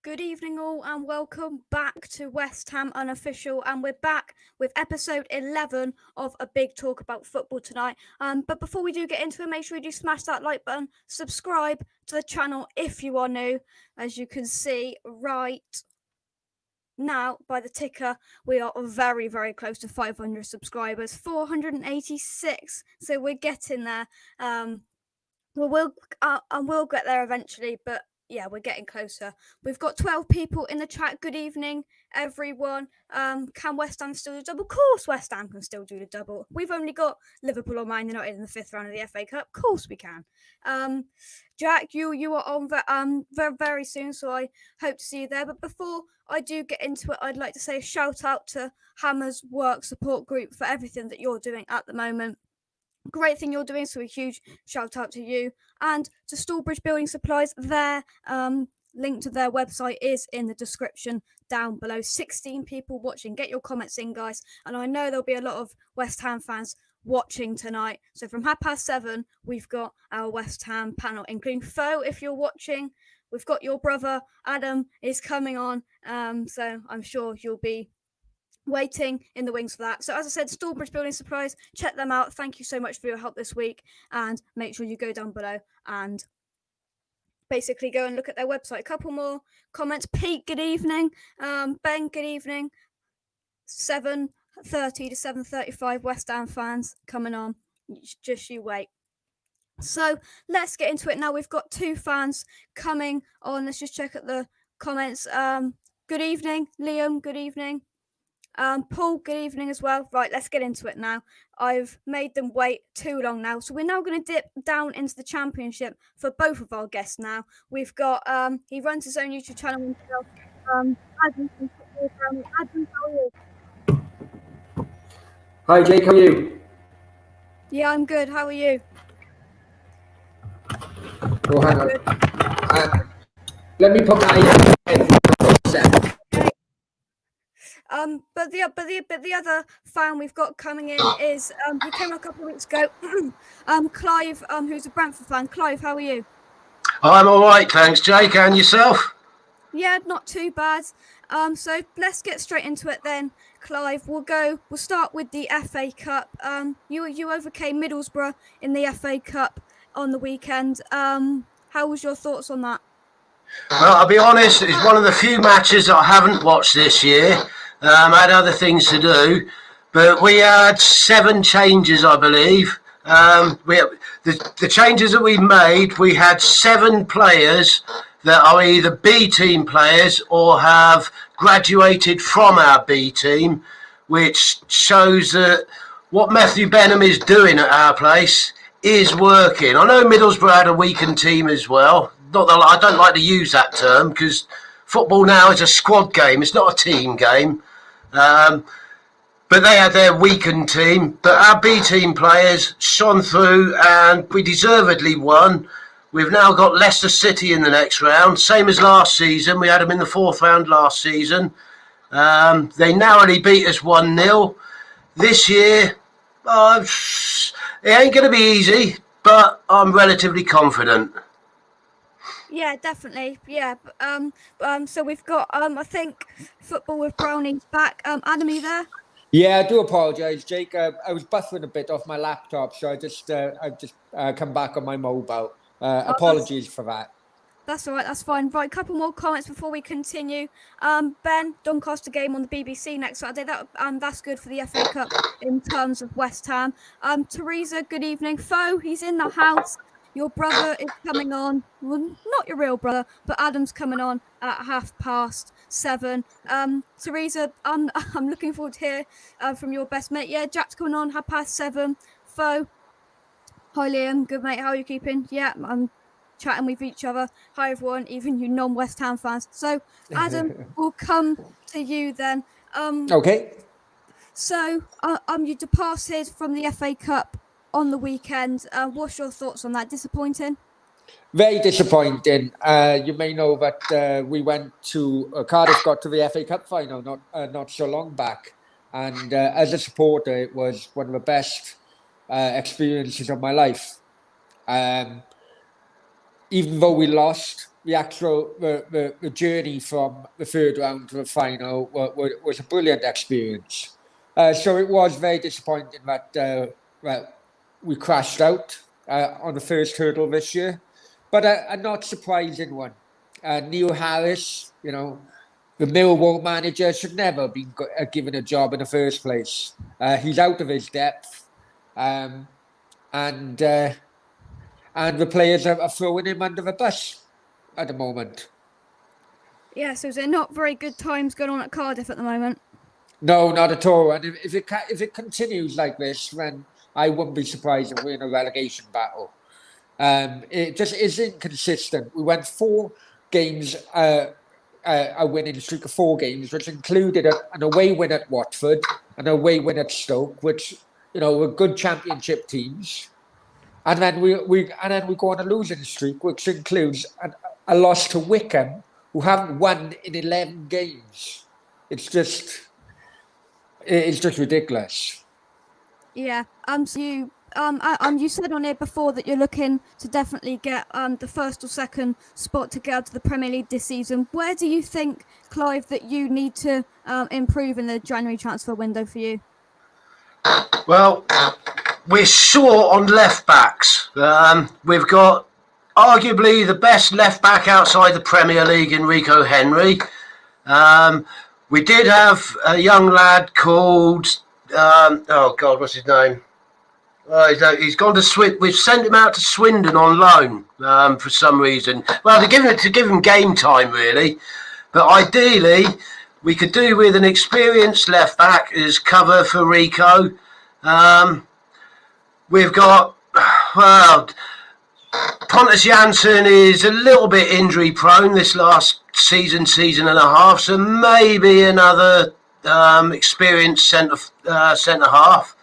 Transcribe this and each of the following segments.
Good evening all and welcome back to West Ham Unofficial, and we're back with episode 11 of a big talk about football tonight. But before we do get into it, make sure you do smash that like button, subscribe to the channel if you are new. As you can see right now by the ticker, we are very, very close to 500 subscribers, 486, so we're getting there. We'll get there eventually, but yeah, we're getting closer. We've got 12 people in the chat. Good evening, everyone. Can West Ham still do the double? Of course, West Ham can still do the double. We've only got Liverpool or Man United in the fifth round of the FA Cup. Of course we can. Jack, you are on very, very soon, so I hope to see you there. But before I do get into it, I'd like to say a shout out to Hammer's Work Support Group for everything that you're doing at the moment. Great thing you're doing, so a huge shout out to you and to Stallbridge Building Supplies. Their link to their website is in the description down below. 16 people watching. Get your comments in, guys, and I know there'll be a lot of West Ham fans watching tonight. So from 7:30 we've got our West Ham panel, including Fo. If you're watching, we've got your brother Adam is coming on, so I'm sure you'll be waiting in the wings for that. So as I said, Stallbridge Building Supplies, check them out. Thank you so much for your help this week, and make sure you go down below and basically go and look at their website. A couple more comments. Pete, good evening. Ben, good evening. 7:30 to 7:35 West Ham fans coming on. Just you wait. So let's get into it now. We've got two fans coming on. Let's just check at the comments. Good evening, Liam. Good evening. Paul, good evening as well. Right, let's get into it now. I've made them wait too long now. So we're now going to dip down into the Championship for both of our guests now. We've got, he runs his own YouTube channel himself. Adam from Stockport County. Adam, how are you? Hi, Jake, how are you? Yeah, I'm good. How are you? Oh, hang on. Let me put that in. But the other fan we've got coming in is he came a couple of weeks ago. Clive, who's a Brentford fan. Clive, how are you? I'm all right, thanks, Jake. And yourself? Yeah, not too bad. So let's get straight into it then, Clive. We'll start with the FA Cup. You overcame Middlesbrough in the FA Cup on the weekend. How was your thoughts on that? Well, I'll be honest, it's one of the few matches that I haven't watched this year. I had other things to do, but we had 7 changes, I believe. The changes that we made, we had 7 players that are either B team players or have graduated from our B team, which shows that what Matthew Benham is doing at our place is working. I know Middlesbrough had a weakened team as well. Not that I don't like to use that term, because football now is a squad game. It's not a team game. But they had their weakened team. But our B team players shone through and we deservedly won. We've now got Leicester City in the next round. Same as last season. We had them in the 4th round last season. They narrowly beat us 1-0. This year, it ain't going to be easy, but I'm relatively confident. Yeah, definitely. Yeah. So we've got, I think, Football with Brownie's back. Adam, are you there? Yeah, I do apologise, Jake. I was buffering a bit off my laptop, so I've just come back on my mobile. Apologies for that. That's all right. That's fine. Right, a couple more comments before we continue. Ben, Doncaster game on the BBC next Saturday. That's good for the FA Cup in terms of West Ham. Teresa, good evening. Fo, he's in the house. Your brother is coming on. Well, not your real brother, but Adam's coming on at 7:30. Teresa, I'm looking forward to hear from your best mate. Yeah, Jack's coming on 7:30. Fo, hi Liam, good mate. How are you keeping? Yeah, I'm chatting with each other. Hi everyone, even you non-West Ham fans. So Adam, we'll come to you then. Okay. So you departed from the FA Cup on the weekend. What's your thoughts on that? Disappointing? Very disappointing. You may know that we went to Cardiff, got to the FA Cup final not so long back, and as a supporter, it was one of the best experiences of my life. Even though we lost, the journey from the third round to the final was a brilliant experience. So it was very disappointing that we crashed out on the first hurdle this year, but a not surprising one. Neil Harris, the Millwall manager, should never have been given a job in the first place. He's out of his depth, and the players are throwing him under the bus at the moment. Yeah, so is there not very good times going on at Cardiff at the moment? No, not at all. And if it continues like this, then I wouldn't be surprised if we're in a relegation battle. It just isn't consistent. We went 4 games, a winning streak of 4 games, which included an away win at Watford, an away win at Stoke, which were good championship teams. And then we go on a losing streak, which includes a loss to Wickham, who haven't won in 11 games. It's just ridiculous. Yeah. So you said on here before that you're looking to definitely get the first or second spot to get out to the Premier League this season. Where do you think, Clive, that you need to improve in the January transfer window for you? Well, we're short on left backs. We've got arguably the best left back outside the Premier League, Enrico Henry. We did have a young lad called what's his name? He's gone to Swindon. We've sent him out to Swindon on loan for some reason. Well, to give him game time really, but ideally we could do with an experienced left back as cover for Rico. We've got Pontus Jansson is a little bit injury prone this last season and a half, so maybe another experienced centre half.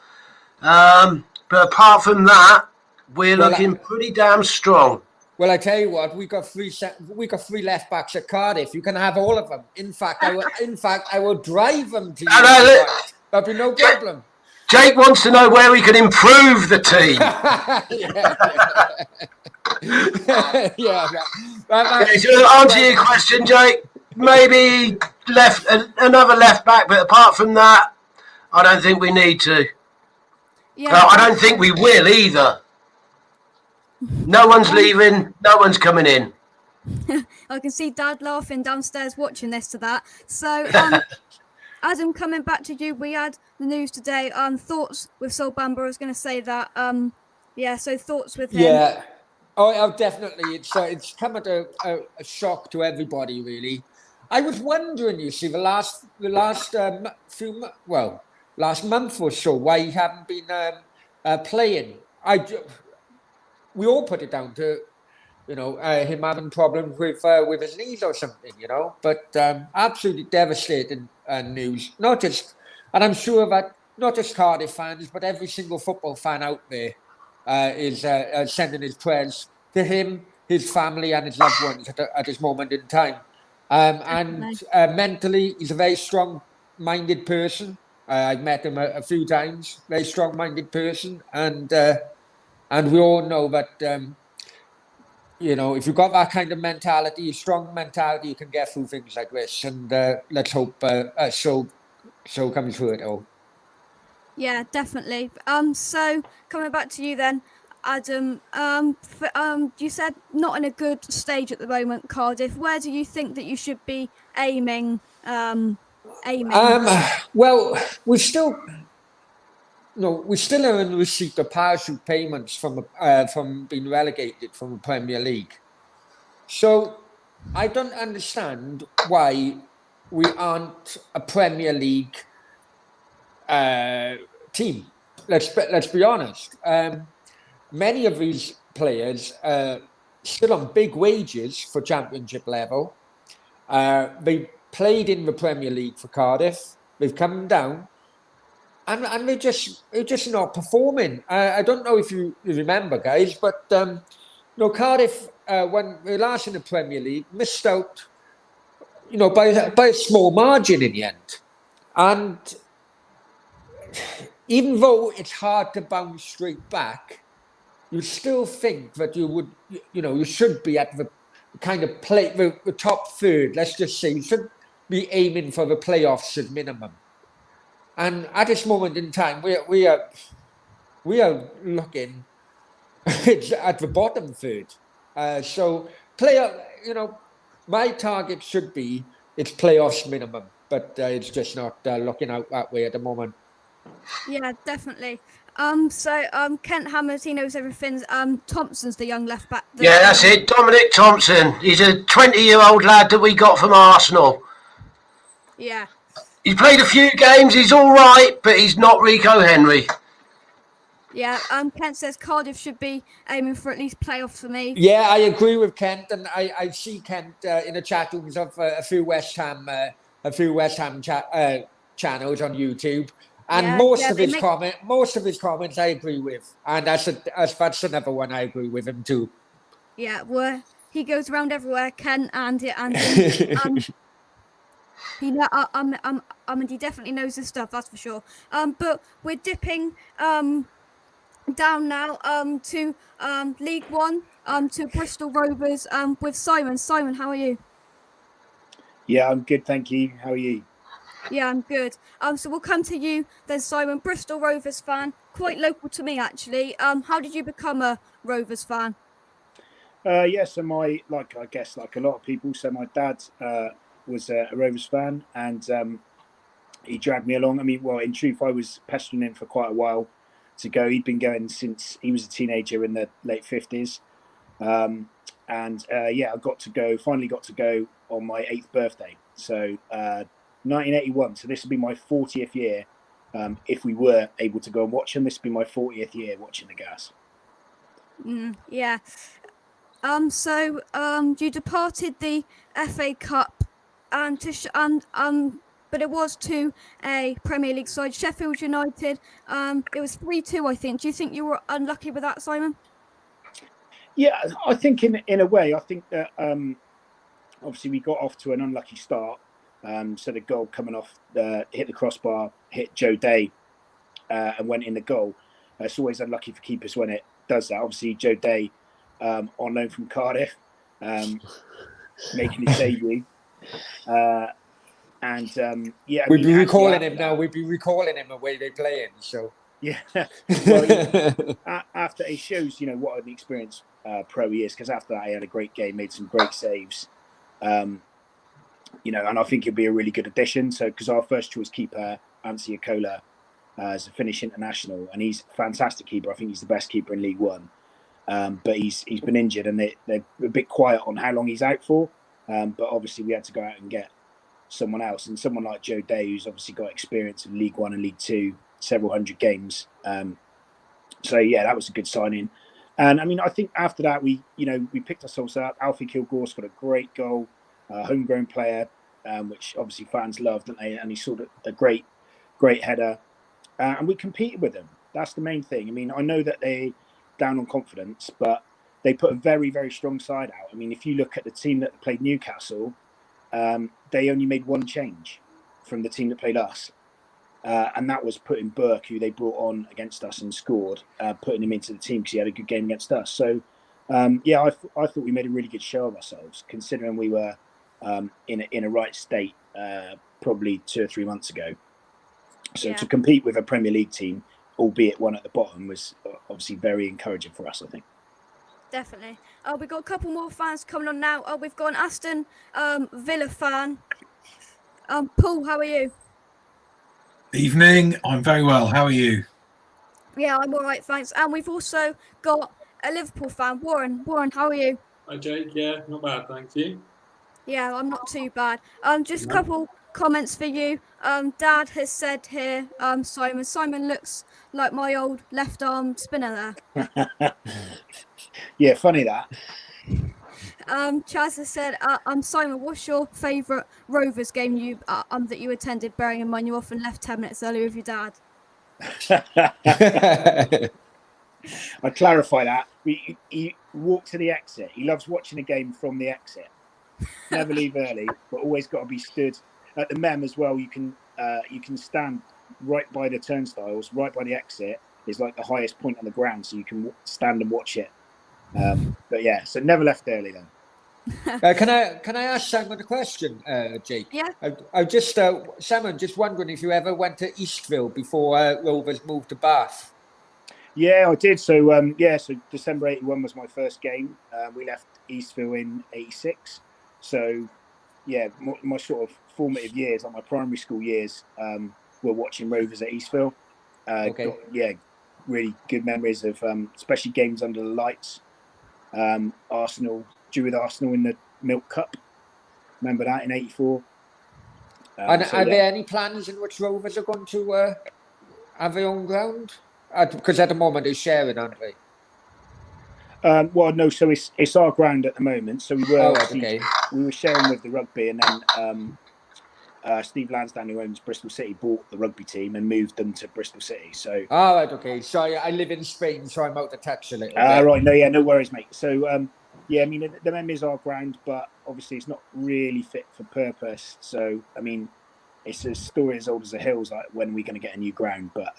But apart from that, we're looking pretty damn strong. Well, I tell you what, we got 3 left backs at Cardiff. You can have all of them. In fact, I will drive them to you. That'll be no problem. Jake wants to know where we can improve the team. So to answer your question, Jake, maybe another left back, but apart from that, I don't think we need to. Yeah. I don't think we will either. No one's leaving, no one's coming in. I can see Dad laughing downstairs watching this to that. So, Adam, coming back to you, we had the news today. Thoughts with Sol Bamba. I was going to say that. So thoughts with him. Yeah. Oh, definitely. It's come at a shock to everybody, really. I was wondering, you see, last month or so, why he hadn't been playing. We all put it down to, him having problems with his knees or something, But absolutely devastating news. And I'm sure that not just Cardiff fans, but every single football fan out there is sending his prayers to him, his family, and his loved ones at this moment in time. And mentally, he's a very strong-minded person. I've met him a few times. Very strong-minded person, and we all know that if you've got that kind of mentality, strong mentality, you can get through things like this. And let's hope so comes through it all. Yeah, definitely. So coming back to you then, Adam. You said not in a good stage at the moment, Cardiff. Where do you think that you should be aiming? Well, we still are in receipt of parachute payments from being relegated from the Premier League. So I don't understand why we aren't a Premier League team. Let's be honest. Many of these players still on big wages for Championship level. They played in the Premier League for Cardiff. They've come down, and they're just not performing. I don't know if you remember, guys, but Cardiff, when they were last in the Premier League, missed out, by a small margin in the end. And even though it's hard to bounce straight back, you still think that you should be at kind of play the top third, let's just say, should be aiming for the playoffs at minimum. And at this moment in time, we are looking at the bottom third. So my target should be it's playoffs minimum, but it's just not looking out that way at the moment. Yeah, definitely. Kent Hammers, he knows everything. Thompson's the young left back. Yeah, that's it. Dominic Thompson. He's a 20-year-old lad that we got from Arsenal. Yeah. He's played a few games. He's all right, but he's not Rico Henry. Yeah. Kent says Cardiff should be aiming for at least playoffs for me. Yeah, I agree with Kent, and I see Kent in the chat rooms of a few West Ham channels on YouTube. And most of his comments I agree with, and that's another one I agree with him too. Yeah, where he goes around everywhere, Ken, and he definitely knows his stuff, that's for sure. But we're dipping down now to League One, to Bristol Rovers with Simon. Simon, how are you? Yeah, I'm good, thank you. How are you? Yeah, I'm good. So we'll come to you then, Simon. Bristol Rovers fan, quite local to me actually. How did you become a Rovers fan? So I guess like a lot of people. So my dad was a Rovers fan, and he dragged me along. I mean, well, in truth, I was pestering him for quite a while to go. He'd been going since he was a teenager in the late 50s, I finally got to go on my 8th birthday. So 1981. So this will be my 40th year. If we were able to go and watch them, this would be my 40th year watching the Gas. Yeah. You departed the FA Cup but it was to a Premier League side, Sheffield United. It was 3-2, I think. Do you think you were unlucky with that, Simon? Yeah, I think in a way, I think that obviously we got off to an unlucky start. So the goal coming off, hit the crossbar, hit Joe Day, and went in the goal. It's always unlucky for keepers when it does that. Obviously, Joe Day, on loan from Cardiff, making his debut. We'd be recalling him now. We'd be recalling him the way they play him. So yeah, well, after it shows, what an experienced pro he is. Because after that, he had a great game, made some great saves. And I think he'll be a really good addition. So, because our first choice keeper, Ansi Akola, is a Finnish international, and he's a fantastic keeper. I think he's the best keeper in League One. But he's been injured, and they're a bit quiet on how long he's out for. But obviously, we had to go out and get someone else, and someone like Joe Day, who's obviously got experience in League One and League Two, several hundred games. That was a good signing. And I mean, I think after that, we picked ourselves up. Alfie Kilgore's got a great goal. Homegrown player, which obviously fans loved, didn't they? And he saw a great header, and we competed with them. That's the main thing. I mean, I know that they down on confidence, but they put a very, very strong side out. I mean, if you look at the team that played Newcastle, they only made one change from the team that played us, and that was putting Burke, who they brought on against us and scored, putting him into the team because he had a good game against us. So, I thought we made a really good show of ourselves, considering we were in a right state probably 2 or 3 months ago. So to compete with a Premier League team, albeit one at the bottom, was obviously very encouraging for us, I think. Definitely. We've got a couple more fans coming on now. We've got an Aston Villa fan. Paul, how are you? Evening. I'm very well. How are you? Yeah, I'm all right, thanks. And we've also got a Liverpool fan, Warren. Warren, how are you? Hi, Jake. Yeah, not bad, thank you. Yeah, I'm not too bad. Just a couple comments for you. Dad has said here, Simon looks like my old left arm spinner there. Yeah, funny that. Chaz has said, Simon, what's your favourite Rovers game that you attended, bearing in mind you often left 10 minutes early with your dad? I clarify that. He walked to the exit. He loves watching a game from the exit. Never leave early, but always got to be stood at the Mem as well. You can stand right by the turnstiles, right by the exit is like the highest point on the ground, so you can stand and watch it. But yeah, so never left early then. Can I ask Simon a question, Jake? Yeah. I just Simon, just wondering if you ever went to Eastville before Rovers moved to Bath. Yeah, I did. So so December 81 was my first game. We left Eastville in 86. So yeah, my sort of formative years, like my primary school years, were watching Rovers at Eastville. Okay. Really good memories of especially games under the lights. Arsenal, drew with Arsenal in the Milk Cup. Remember that in '84. And are there any plans in which Rovers are going to have their own ground? Because at the moment they're sharing, aren't they? Well, no. So it's our ground at the moment. So we were sharing with the rugby, and then Steve Lansdowne, who owns Bristol City, bought the rugby team and moved them to Bristol City. So okay. Sorry, I live in Spain, so I'm out of touch a little bit. Right. No worries, mate. So I mean, the memories are ground, but obviously it's not really fit for purpose. So I mean, it's a story as old as the hills. Like, when are we going to get a new ground? But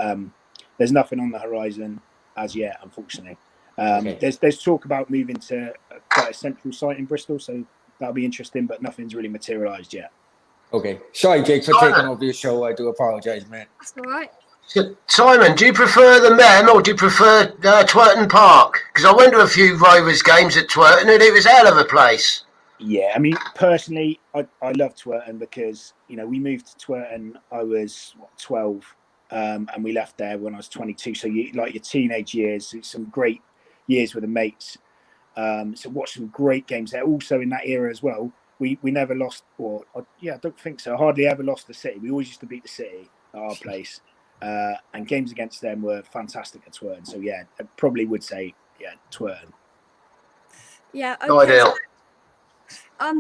there's nothing on the horizon as yet, unfortunately. There's talk about moving to quite a central site in Bristol, so that'll be interesting, but nothing's really materialised yet. Okay. Sorry, Jake, for taking over your show. I do apologise, mate. That's all right. Simon, do you prefer the Men or do you prefer Twerton Park? Because I went to a few Rovers games at Twerton and it was a hell of a place. Yeah, I mean, personally, I love Twerton because, you know, we moved to Twerton, I was 12, and we left there when I was 22. So your teenage years, it's some great years with the mates. So watched some great games there. Also in that era as well, we never lost, I don't think so. Hardly ever lost the City. We always used to beat the City at our place. And games against them were fantastic at Twerton. So yeah, I probably would say, Twerton. Yeah. Okay. No idea.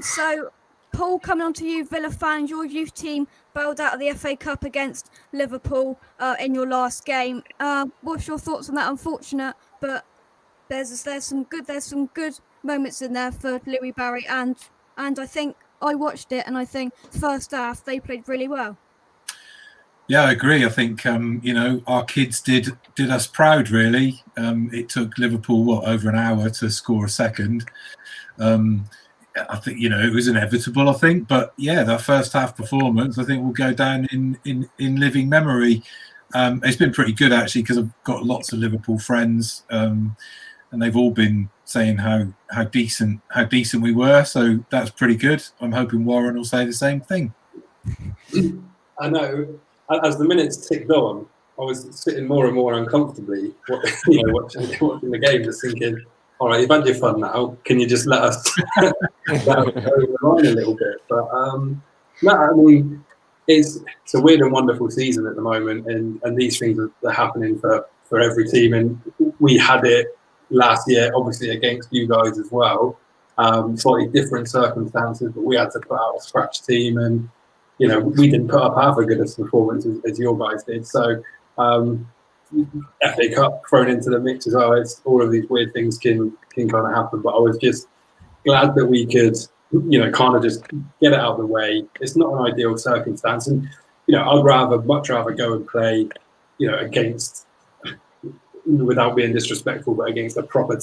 So Paul, coming on to you, Villa fans, your youth team bailed out of the FA Cup against Liverpool in your last game. What's your thoughts on that? Unfortunate, but there's some good moments in there for Louis Barry, and I think I watched it, and I think first half they played really well. Yeah, I agree. I think our kids did us proud. Really, it took Liverpool over an hour to score a second. I think it was inevitable. I think, but yeah, that first half performance I think will go down in living memory. It's been pretty good actually because I've got lots of Liverpool friends, and they've all been saying how decent we were. So that's pretty good. I'm hoping Warren will say the same thing. I know. As the minutes ticked on, I was sitting more and more uncomfortably, watching the game, just thinking, all right, you've had your fun now. Can you just let us go over the line a little bit? But no, I mean, it's a weird and wonderful season at the moment, and these things are happening for every team. And we had it last year, obviously against you guys as well. Slightly different circumstances, but we had to put out a scratch team, and we didn't put up half as good a performance as your guys did. So FA Cup thrown into the mix as well. It's all of these weird things can kind of happen. But I was just glad that we could, kind of just get it out of the way. It's not an ideal circumstance, and I'd much rather go and play, against, without being disrespectful, but against a proper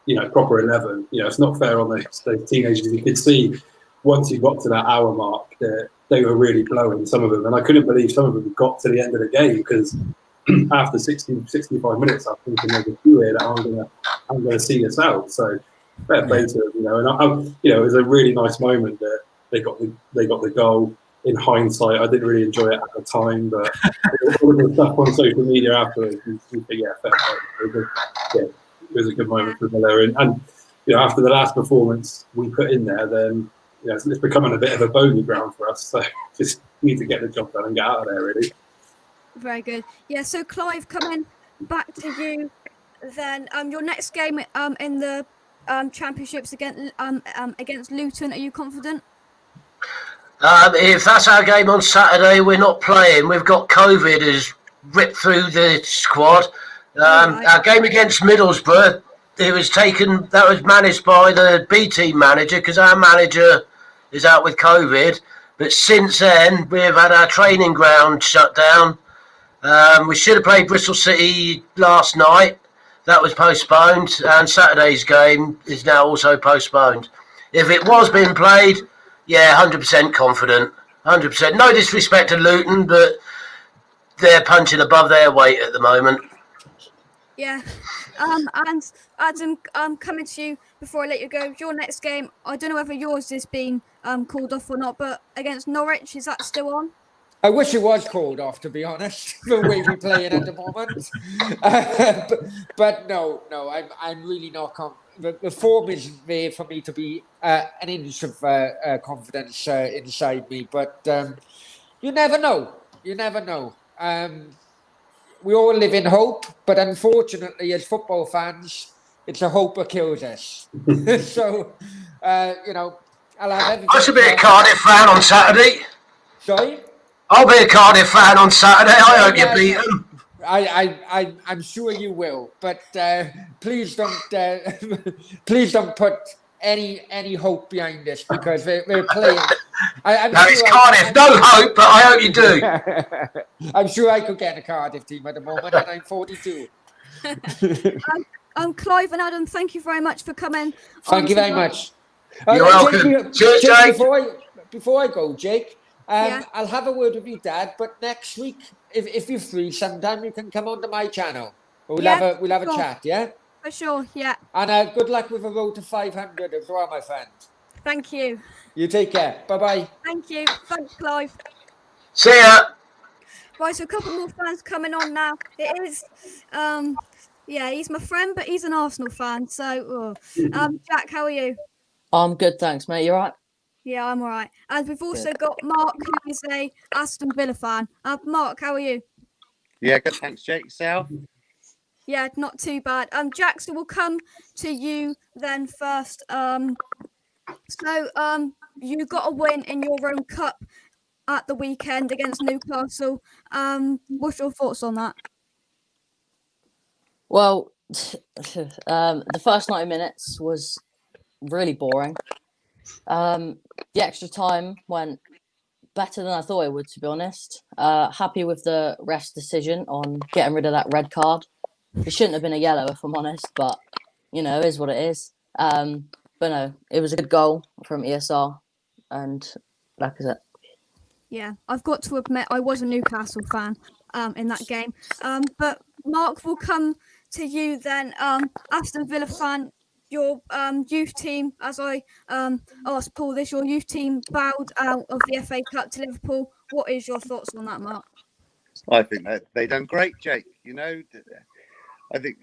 11. It's not fair on the teenagers. You could see once you got to that hour mark that they were really blowing, some of them, and I couldn't believe some of them got to the end of the game because after 65 minutes, I'm thinking there's a few here that I'm gonna see this out. So fair play to them, and it was a really nice moment that they got the goal. In hindsight, I didn't really enjoy it at the time, but all of the stuff on social media afterwards, you think, fair play. It was a good moment for Villa, and after the last performance we put in there, then it's becoming a bit of a bogey ground for us. So just need to get the job done and get out of there, really. Very good. Yeah. So Clive, coming back to you, then your next game in the championships against Luton. Are you confident? If that's our game on Saturday, we're not playing. We've got COVID has ripped through the squad. Our game against Middlesbrough, that was managed by the B team manager because our manager is out with COVID. But since then, we've had our training ground shut down. We should have played Bristol City last night. That was postponed, and Saturday's game is now also postponed. If it was being played, yeah, 100% confident. 100%. No disrespect to Luton, but they're punching above their weight at the moment. Yeah. And Adam, coming to you before I let you go. Your next game, I don't know whether yours is being called off or not, but against Norwich, is that still on? I wish it was called off, to be honest, the way we're playing at the moment. But no, I'm really not the form isn't there for me to be an inch of confidence inside me. But you never know. You never know. We all live in hope, but unfortunately, as football fans, it's a hope that kills us. So, I'll have everything. I should be a Cardiff fan on Saturday. Sorry? I'll be a Cardiff fan on Saturday. I hope you beat them. I'm sure you will, but please don't put any hope behind this, because we're playing. It's Cardiff. No hope, but I hope you do. I'm sure I could get a Cardiff team at the moment, and I'm 42. Clive and Adam, thank you very much for coming. Thank you very much. You're welcome. Cheers, Jake. Before I go, Jake, I'll have a word with you, Dad. But next week, if you're free, sometime you can come onto my channel. We'll have a chat, yeah. For sure, yeah. And good luck with the road to 500 as well, my friend. Thank you. You take care. Bye-bye. Thank you. Thanks, Clive. See ya. Right, so a couple more fans coming on now. It is, he's my friend, but he's an Arsenal fan. So, Jack, how are you? I'm good, thanks, mate. You all right? Yeah, I'm all right. And we've also got Mark, who is a Aston Villa fan. Mark, how are you? Yeah, good. Thanks, Jake. Yourself? Yeah, not too bad. Jackson, we'll come to you then first. You got a win in your own cup at the weekend against Newcastle. What's your thoughts on that? Well, the first 90 minutes was really boring. The extra time went better than I thought it would, to be honest. Happy with the ref decision on getting rid of that red card. It shouldn't have been a yellow, if I'm honest, but, it is what it is. But no, it was a good goal from ESR, and that was it. Yeah, I've got to admit I was a Newcastle fan in that game. But Mark, we'll come to you then. Aston Villa fan, your youth team, as I asked Paul this, your youth team bowed out of the FA Cup to Liverpool. What is your thoughts on that, Mark? I think that they done great, Jake. I think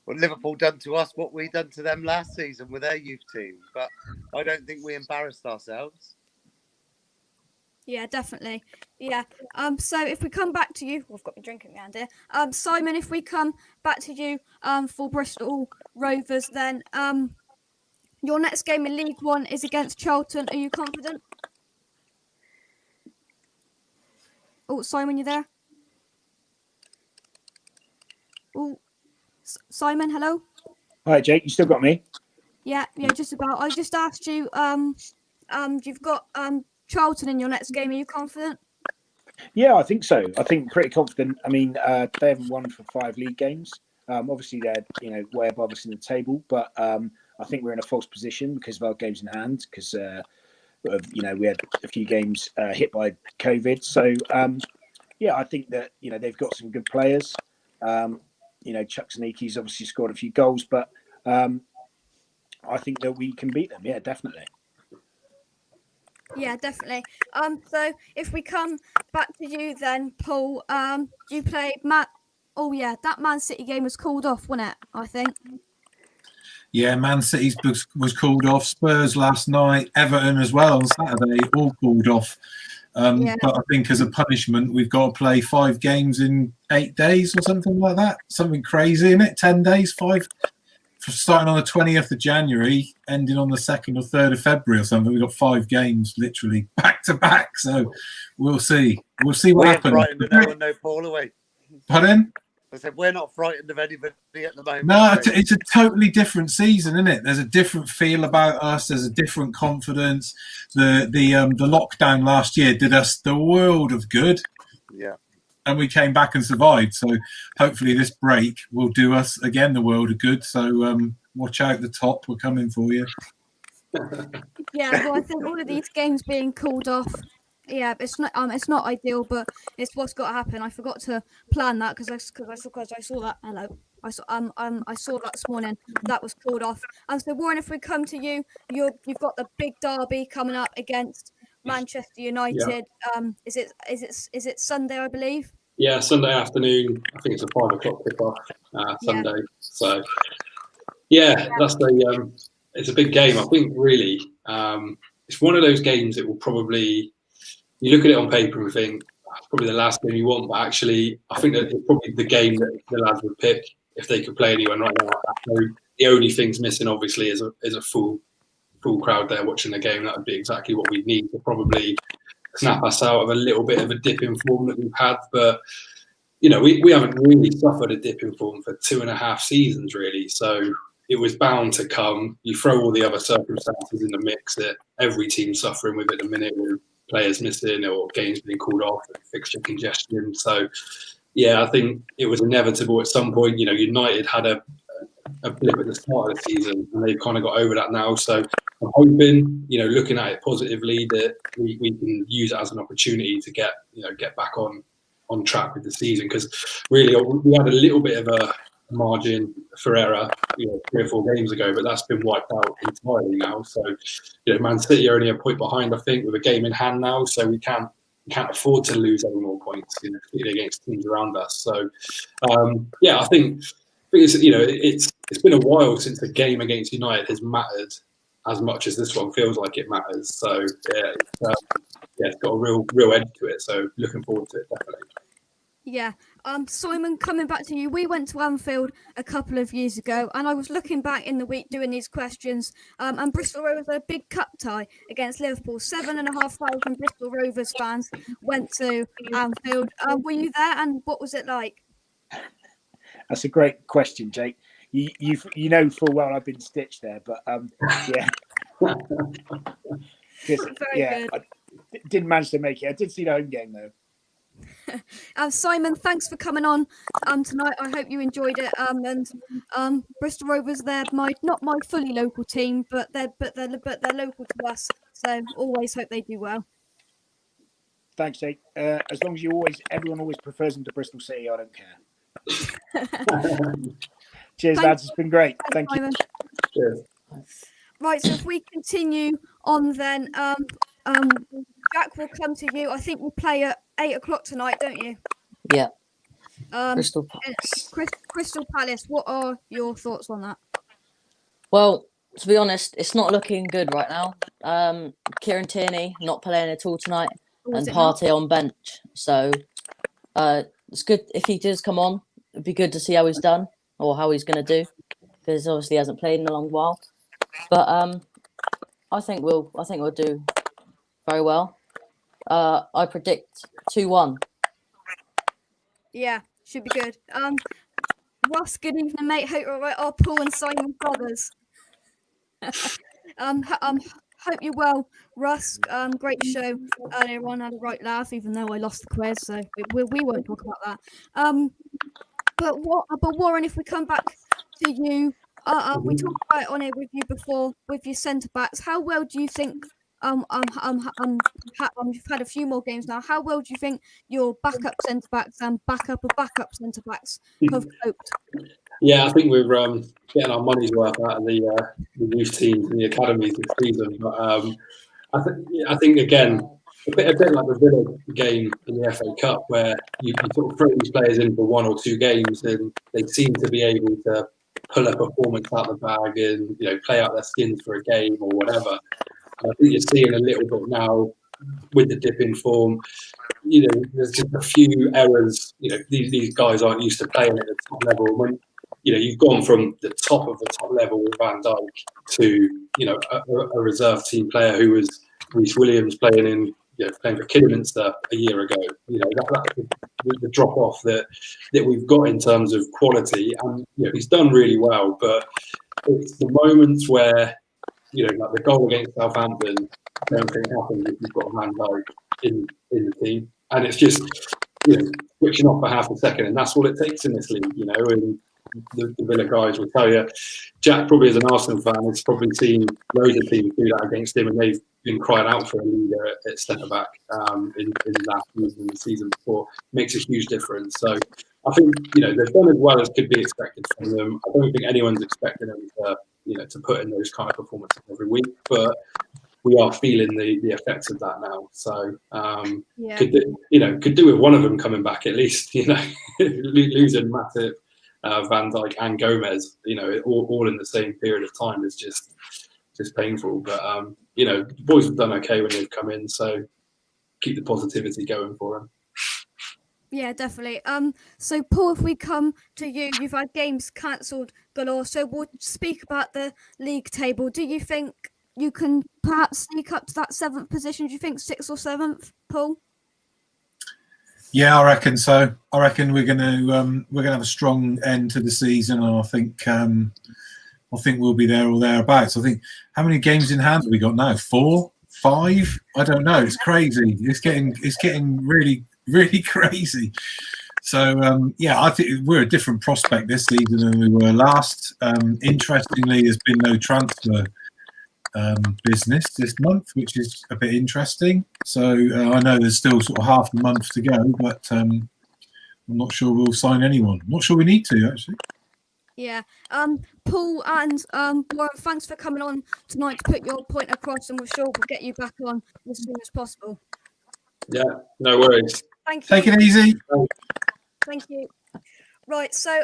what Liverpool done to us, what we done to them last season with their youth team. But I don't think we embarrassed ourselves. Yeah, definitely. Yeah. So if we come back to you, I've got my drink in my hand here. Simon, if we come back to you for Bristol Rovers, then your next game in League One is against Charlton. Are you confident? Oh, Simon, you there? Oh, Simon, hello? Hi, Jake. You still got me? Yeah, just about. I just asked you, you've got Charlton in your next game. Are you confident? Yeah, I think so. I think pretty confident. I mean, they haven't won for 5 league games. Obviously, they're way above us in the table, but I think we're in a false position because of our games in hand. Because we had a few games hit by COVID. So I think that they've got some good players. Chuck Sneaky's obviously scored a few goals, but I think that we can beat them. Yeah, definitely. Yeah, definitely. So if we come back to you then, Paul, you played that Man City game was called off, wasn't it? I think. Yeah, Man City's was called off. Spurs last night, Everton as well on Saturday, all called off. But I think as a punishment, we've got to play 5 games in 8 days or something like that. Something crazy, isn't it? 10 days, 5. Starting on the 20th of January, ending on the 2nd or 3rd of February or something. We've got 5 games literally back to back. So we'll see. We'll see what happens. We're frightened of no one, no Paul, away. Pardon? I said, we're not frightened of anybody at the moment. No, it's a totally different season, isn't it? There's a different feel about us. There's a different confidence. The lockdown last year did us the world of good. Yeah. And we came back and survived. So hopefully this break will do us again the world of good. So watch out the top. We're coming for you. Yeah, well, I think all of these games being called off. Yeah, it's not ideal, but it's what's got to happen. I forgot to plan that because I saw that. Hello, I saw that this morning. That was called off. So Warren, if we come to you, you've got the big derby coming up against Manchester United. Is it Sunday, I believe? Yeah, Sunday afternoon. I think it's a 5 o'clock kickoff Sunday. So yeah, that's it's a big game. I think really it's one of those games that will probably, you look at it on paper and think that's probably the last game you want, but actually I think that it's probably the game that the lads would pick if they could play anyone right now. The only thing's missing obviously is a full crowd there watching the game. That would be exactly what we need to probably snap us out of a little bit of a dip in form that we've had. But you know, we haven't really suffered a dip in form for 2.5 seasons really, so it was bound to come. You throw all the other circumstances in the mix that every team's suffering with at the minute, with players missing or games being called off and fixture congestion. So yeah, I think it was inevitable at some point. You know, United had a blip at the start of the season and they've kind of got over that now. So I'm hoping, you know, looking at it positively, that we can use it as an opportunity to get back on track with the season, because really we had a little bit of a margin for error, 3 or 4 games ago, but that's been wiped out entirely now. So, Man City are only a point behind, I think, with a game in hand now, so we can't afford to lose any more points, particularly against teams around us. So, I think it's been a while since a game against United has mattered as much as this one feels like it matters. So, it's got a real edge to it. So, looking forward to it, definitely. Yeah. Simon, coming back to you, we went to Anfield a couple of years ago, and I was looking back in the week doing these questions, and Bristol Rovers had a big cup tie against Liverpool. 7,500 Bristol Rovers fans went to Anfield. Were you there, and what was it like? That's a great question, Jake. You know full well I've been stitched there, but yeah. Very good. I didn't manage to make it. I did see the home game though. Simon, thanks for coming on tonight. I hope you enjoyed it. And Bristol Rovers, they're not my fully local team, but they're local to us. So always hope they do well. Thanks, Jake. As long as everyone always prefers them to Bristol City, I don't care. Cheers, lads. It's been great. Thank you. Cheers. Right, so if we continue on, then Jack will come to you. I think we'll play at 8 o'clock tonight, don't you? Yeah. Crystal Palace. Crystal Palace. What are your thoughts on that? Well, to be honest, it's not looking good right now. Kieran Tierney not playing at all tonight, and Partey on bench. So it's good if he does come on. It'd be good to see how he's done or how he's going to do, because obviously he hasn't played in a long while. But I think we'll do very well. I predict 2-1. Yeah, should be good. Ross, good evening, mate. Hope you're all right. Paul and Simon brothers. Hope you're well, Russ. Great show earlier on. Had a right laugh, even though I lost the quiz, so we won't talk about that. But Warren, if we come back to you, we talked about it on it with you before with your centre backs. How well do you think? You've had a few more games now. How well do you think your backup centre backs and backup centre backs have coped? Yeah, I think we're getting our money's worth out of the youth teams and the academies this season. But I think again, a bit like the Villa game in the FA Cup, where you sort of throw these players in for 1 or 2 games, and they seem to be able to pull a performance out of the bag and play out their skins for a game or whatever. And I think you're seeing a little bit now with the dip in form. There's just a few errors. These guys aren't used to playing at the top level. When you've gone from the top of the top level with Van Dijk to a reserve team player who was Reece Williams playing for Kidderminster a year ago. That's the drop off that we've got in terms of quality. And he's done really well, but it's the moments where like the goal against Southampton, I don't think happens if you've got a Van Dijk in the team, and it's just switching off for half a second, and that's what it takes in this league. And the Villa guys will tell you. Jack, probably as an Arsenal fan, has probably seen loads of teams do that against him, and they've been crying out for a leader at centre back in last season and the season before. Makes a huge difference. So I think they've done as well as could be expected from them. I don't think anyone's expecting them to put in those kind of performances every week, but we are feeling the effects of that now. So could do with one of them coming back at least. Losing Matip, Van Dijk, and Gomez, all in the same period of time is just painful. But the boys have done okay when they've come in, so keep the positivity going for them. Yeah, definitely. So Paul, if we come to you, you've had games cancelled galore. So we'll speak about the league table. Do you think you can perhaps sneak up to that 7th position? Do you think 6th or 7th, Paul? Yeah, I reckon so. I reckon we're gonna have a strong end to the season, and I think we'll be there or thereabouts. I think, how many games in hand have we got now? 4, 5? I don't know. It's crazy. It's getting really, really crazy. So I think we're a different prospect this season than we were last. Interestingly, there's been no transfer business this month, which is a bit interesting. So I know there's still sort of half a month to go, but I'm not sure we'll sign anyone. I'm not sure we need to, actually. Yeah. Paul and Warren, thanks for coming on tonight to put your point across, and we're sure we'll get you back on as soon as possible. Yeah, no worries. Thank you. Take it easy. Thank you. Right, so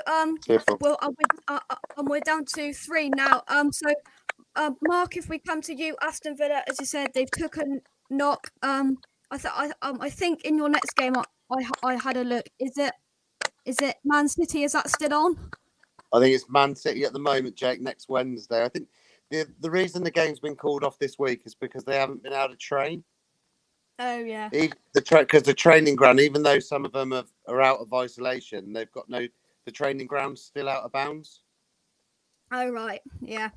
we're down to 3 now. Mark, if we come to you, Aston Villa, as you said, they've took a knock. I think in your next game, I had a look. Is it Man City? Is that still on? I think it's Man City at the moment, Jake. Next Wednesday. I think the reason the game's been called off this week is because they haven't been able to train. Oh yeah. Because the training ground, even though some of them are out of isolation, they've got the training ground's still out of bounds. Oh right, yeah.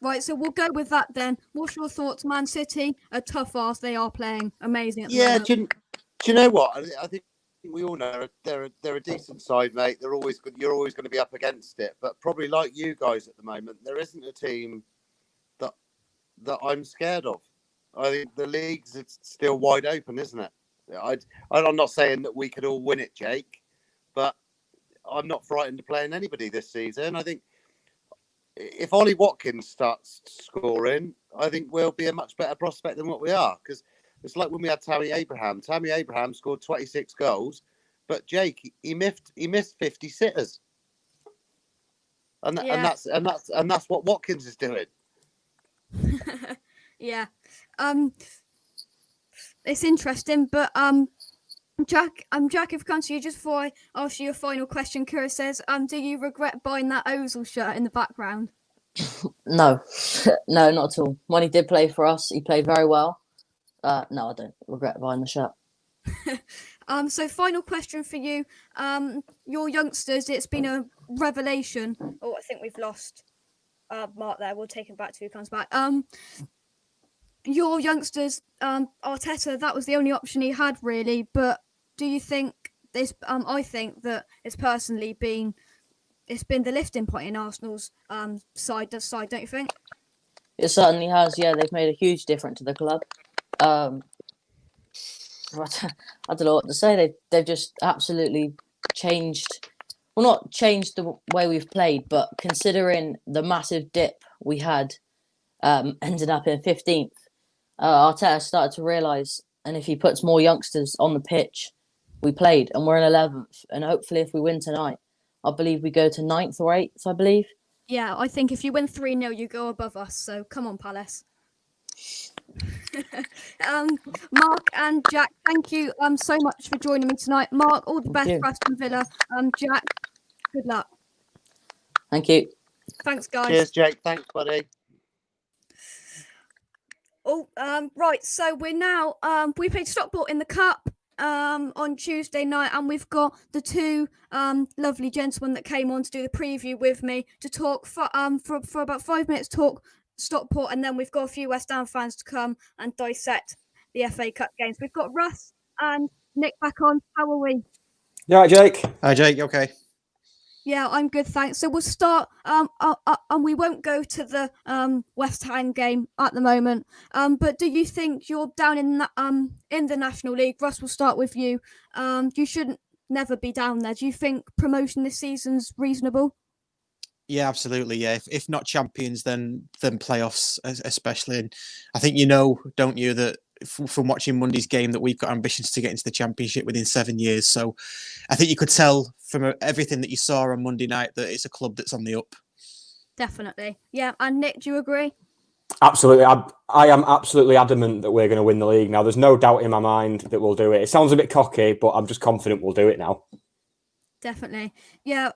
Right, so we'll go with that then. What's your thoughts? Man City, a tough ass. They are playing amazing at the moment. Do you know what? I think we all know they're a decent side, mate. You're always going to be up against it. But probably like you guys at the moment, there isn't a team that I'm scared of. I think the league's still wide open, isn't it? I'm not saying that we could all win it, Jake, but I'm not frightened of playing anybody this season. I think if Ollie Watkins starts scoring, I think we'll be a much better prospect than what we are. Because it's like when we had Tammy Abraham. Tammy Abraham scored 26 goals, but Jake he missed 50 sitters, and that's what Watkins is doing. Yeah, it's interesting, but Jack, if we come to you, just before I ask you a final question, Kira says, do you regret buying that Ozil shirt in the background? No, no, not at all. When he did play for us, he played very well. No, I don't regret buying the shirt. So final question for you. Your youngsters, it's been a revelation. Oh, I think we've lost Mark there. We'll take him back till he comes back. Your youngsters, Arteta, that was the only option he had, really. But do you think this? I think that it's personally been the lifting point in Arsenal's side, don't you think? It certainly has. Yeah, they've made a huge difference to the club. I don't know what to say. They've just absolutely changed. Well, not changed the way we've played, but considering the massive dip we had, ending up in 15th. Arteta started to realise, and if he puts more youngsters on the pitch, we played, and we're in 11th. And hopefully, if we win tonight, I believe we go to 9th or 8th, I believe. Yeah, I think if you win 3-0, you go above us. So come on, Palace. Mark and Jack, thank you so much for joining me tonight. Mark, all the best for Aston Villa. Jack, good luck. Thank you. Thanks, guys. Cheers, Jake. Thanks, buddy. Oh, right. So we're now we played Stockport in the Cup on Tuesday night, and we've got the two lovely gentlemen that came on to do the preview with me to talk for about 5 minutes. Talk Stockport, and then we've got a few West Ham fans to come and dissect the FA Cup games. We've got Russ and Nick back on. How are we? You all right, Jake? Hi, Jake. You okay? Yeah, I'm good, thanks. So we'll start. And we won't go to the West Ham game at the moment. But do you think you're down in the National League? Russ, we'll start with you. You shouldn't never be down there. Do you think promotion this season's reasonable? Yeah, absolutely. Yeah, if not champions, then playoffs, especially. And I think don't you, that from watching Monday's game that we've got ambitions to get into the Championship within 7 years. So I think you could tell from everything that you saw on Monday night that it's a club that's on the up. Definitely. Yeah. And Nick, do you agree? Absolutely. I am absolutely adamant that we're going to win the league now. There's no doubt in my mind that we'll do it. It sounds a bit cocky, but I'm just confident we'll do it now. Definitely. Yeah.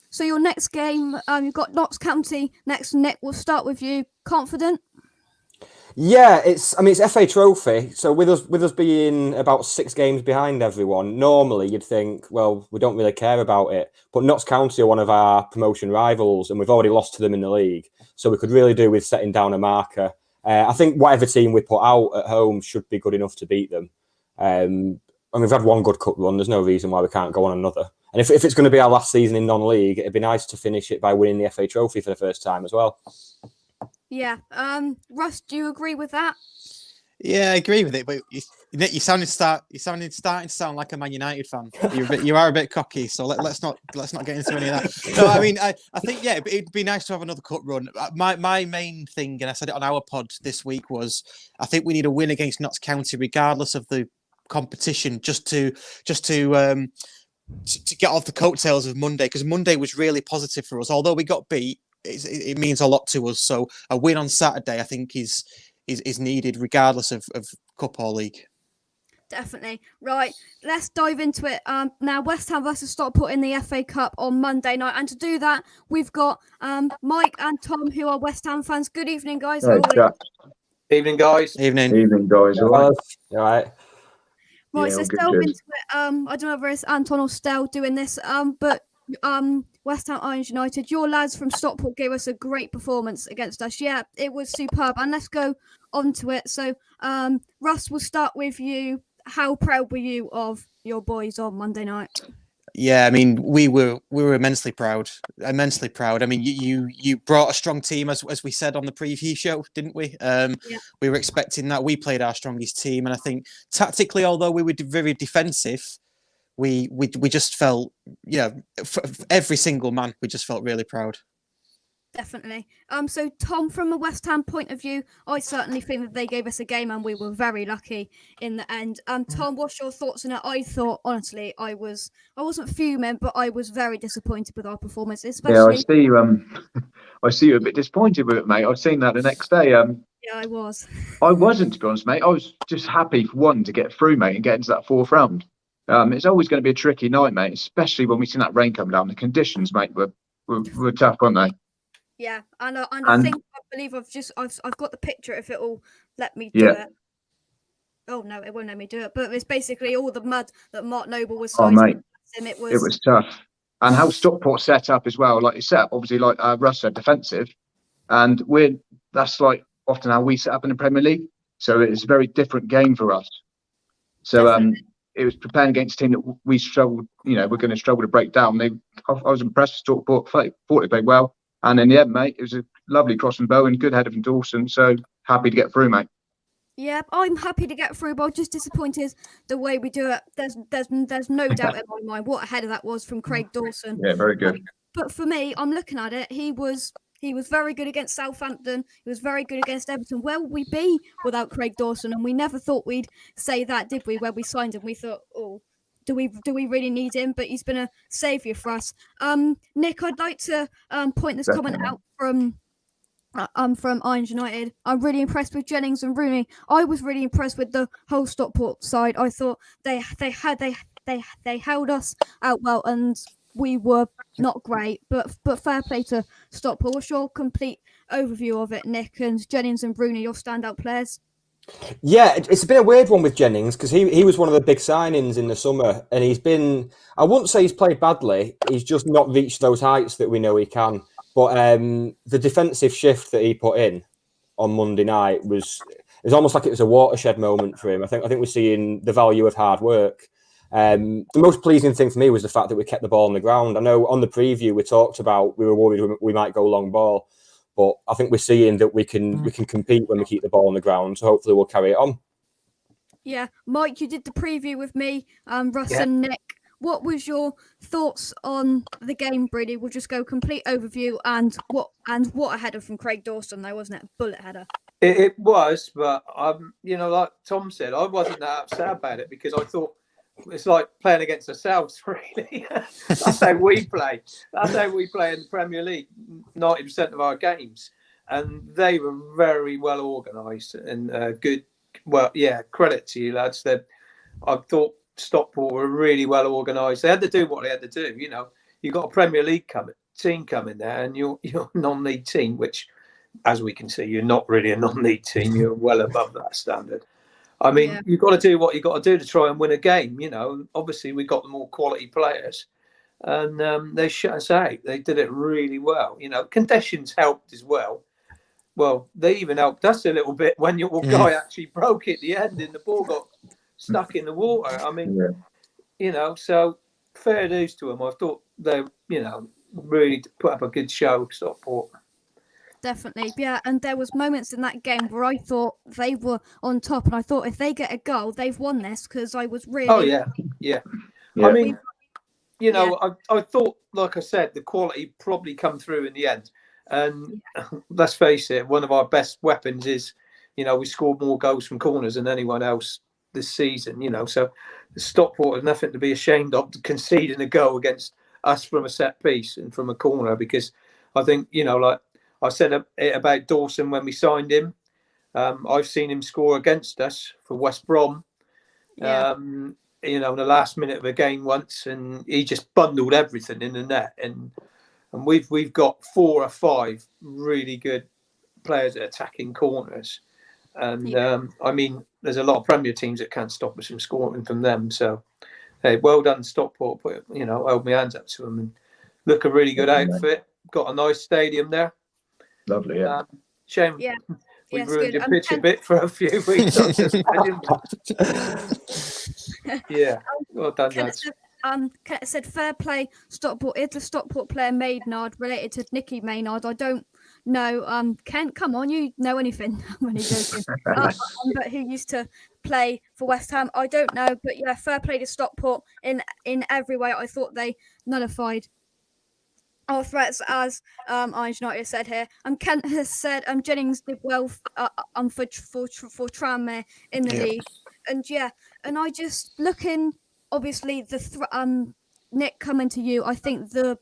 So your next game, you've got Notts County next. Nick, we'll start with you. Confident? Yeah, it's FA Trophy. So with us being about 6 games behind everyone, normally you'd think, well, we don't really care about it. But Notts County are one of our promotion rivals, and we've already lost to them in the league. So we could really do with setting down a marker. I think whatever team we put out at home should be good enough to beat them. And we've had one good cup run. There's no reason why we can't go on another. And if it's going to be our last season in non-league, it'd be nice to finish it by winning the FA Trophy for the first time as well. Yeah. Russ, do you agree with that? Yeah, I agree with it. But you're starting to sound like a Man United fan. You are a bit cocky. So let's not get into any of that. No, I mean, I think it'd be nice to have another cup run. My main thing, and I said it on our pod this week, was I think we need a win against Notts County, regardless of the competition, just to get off the coattails of Monday, because Monday was really positive for us. Although we got beat, it means a lot to us. So a win on Saturday, I think, is needed, regardless of Cup or League. Definitely. Right, let's dive into it. Now, West Ham versus Stockport in the FA Cup on Monday night. And to do that, we've got Mike and Tom, who are West Ham fans. Good evening, guys. Evening, guys. Evening, guys. All right. All right. Right, Yeah, so all good, delve cheers. into it. I don't know whether it's Anton or Stel doing this, but West Ham Irons United, your lads from Stockport gave us a great performance against us. Yeah, it was superb. And let's go on to it. So, Russ, we'll start with you. How proud were you of your boys on Monday night? Yeah, I mean, we were immensely proud. I mean, you brought a strong team, as we said on the preview show, didn't we? We were expecting that. We played our strongest team, and I think tactically, although we were very defensive, we just felt, for every single man, we just felt really proud. Definitely. So Tom, from a West Ham point of view, I certainly think that they gave us a game and we were very lucky in the end. Tom, what's your thoughts on it? I thought, honestly, I wasn't fuming, but I was very disappointed with our performance, especially. Yeah, I see you. I see you a bit disappointed with it, mate. I've seen that the next day. Yeah, I was. I wasn't, to be honest, mate. I was just happy for one to get through, mate, and get into that 4th round. It's always going to be a tricky night, mate, especially when we see that rain come down. The conditions, mate, were tough, weren't they? Yeah, and I believe I've got the picture if it'll let me do it. Oh no, it won't let me do it. But it's basically all the mud that Mark Noble was. Oh mate, it was tough. And how Stockport set up as well, like you set up, obviously, like Russ said, defensive, and that's like often how we set up in the Premier League. So it's a very different game for us. So it was preparing against a team that we struggled. We're going to struggle to break down. I was impressed with Stockport. Thought they played well. And in the end, mate, it was a lovely cross from Boleyn, good header from Dawson. So happy to get through, mate. Yeah, I'm happy to get through, but I'm just disappointed the way we do it. There's no doubt in my mind what a header that was from Craig Dawson. Yeah, very good. But for me, I'm looking at it. He was very good against Southampton. He was very good against Everton. Where would we be without Craig Dawson? And we never thought we'd say that, did we? When we signed him, we thought, oh, do we really need him? But he's been a saviour for us. Nick, I'd like to point this comment out from Irons United. I'm really impressed with Jennings and Rooney. I was really impressed with the whole Stockport side. I thought they held us out well, and we were not great. But fair play to Stockport. What's your complete overview of it, Nick? And Jennings and Rooney, your standout players? Yeah, it's a bit of a weird one with Jennings because he was one of the big signings in the summer, and he's been, I wouldn't say he's played badly, he's just not reached those heights that we know he can. But the defensive shift that he put in on Monday night was almost like it was a watershed moment for him. I think we're seeing the value of hard work. The most pleasing thing for me was the fact that we kept the ball on the ground. I know on the preview we talked about we were worried we might go long ball, but I think we're seeing that we can compete when we keep the ball on the ground. So hopefully we'll carry it on. Yeah, Mike, you did the preview with me, Russ and Nick. What was your thoughts on the game, Brady? We'll just go complete overview and what a header from Craig Dawson, though, wasn't it? Bullet header. It was, but like Tom said, I wasn't that upset about it because I thought it's like playing against ourselves, really. That's how we play. That's how we play in the Premier League 90% of our games. And they were very well organised and good. Well, yeah, credit to you, lads. I thought Stockport were really well organised. They had to do what they had to do. You've got a Premier League team coming there and you're a non-league team, which, as we can see, you're not really a non-league team. You're well above that standard. I mean, you've got to do what you've got to do to try and win a game. Obviously we got the more quality players, and they shut us out. They did it really well. Conditions helped as well. Well, they even helped us a little bit when your guy actually broke at the end and the ball got stuck in the water. I mean, so fair dues to them. I thought they, really put up a good show, Stockport. Definitely, yeah. And there was moments in that game where I thought they were on top, and I thought if they get a goal, they've won this because I was really. Oh yeah. I mean, I thought, like I said, the quality probably come through in the end. And let's face it, one of our best weapons is, we scored more goals from corners than anyone else this season. So the Stockport has nothing to be ashamed of conceding a goal against us from a set piece and from a corner, because I think, like I said it about Dawson when we signed him. I've seen him score against us for West Brom. In the last minute of a game once, and he just bundled everything in the net. And we've got 4 or 5 really good players at attacking corners. And I mean, there's a lot of Premier teams that can't stop us from scoring from them. So, hey, well done, Stockport. Hold my hands up to them and look a really good outfit. Got a nice stadium there. Lovely, yeah. Shame. Yeah. We've ruined your pitch a bit for a few weeks. Yeah. Well done, lads. Kenneth said, fair play, Stockport. Is the Stockport player Maynard related to Nicky Maynard? I don't know. Kent, come on, you know anything. I'm only joking. But who used to play for West Ham? I don't know. But yeah, fair play to Stockport in every way. I thought they nullified our threats, as Orange United said here. Kent has said Jennings did well for Tranmere in the league. And I just looking, obviously, Nick, coming to you, I think the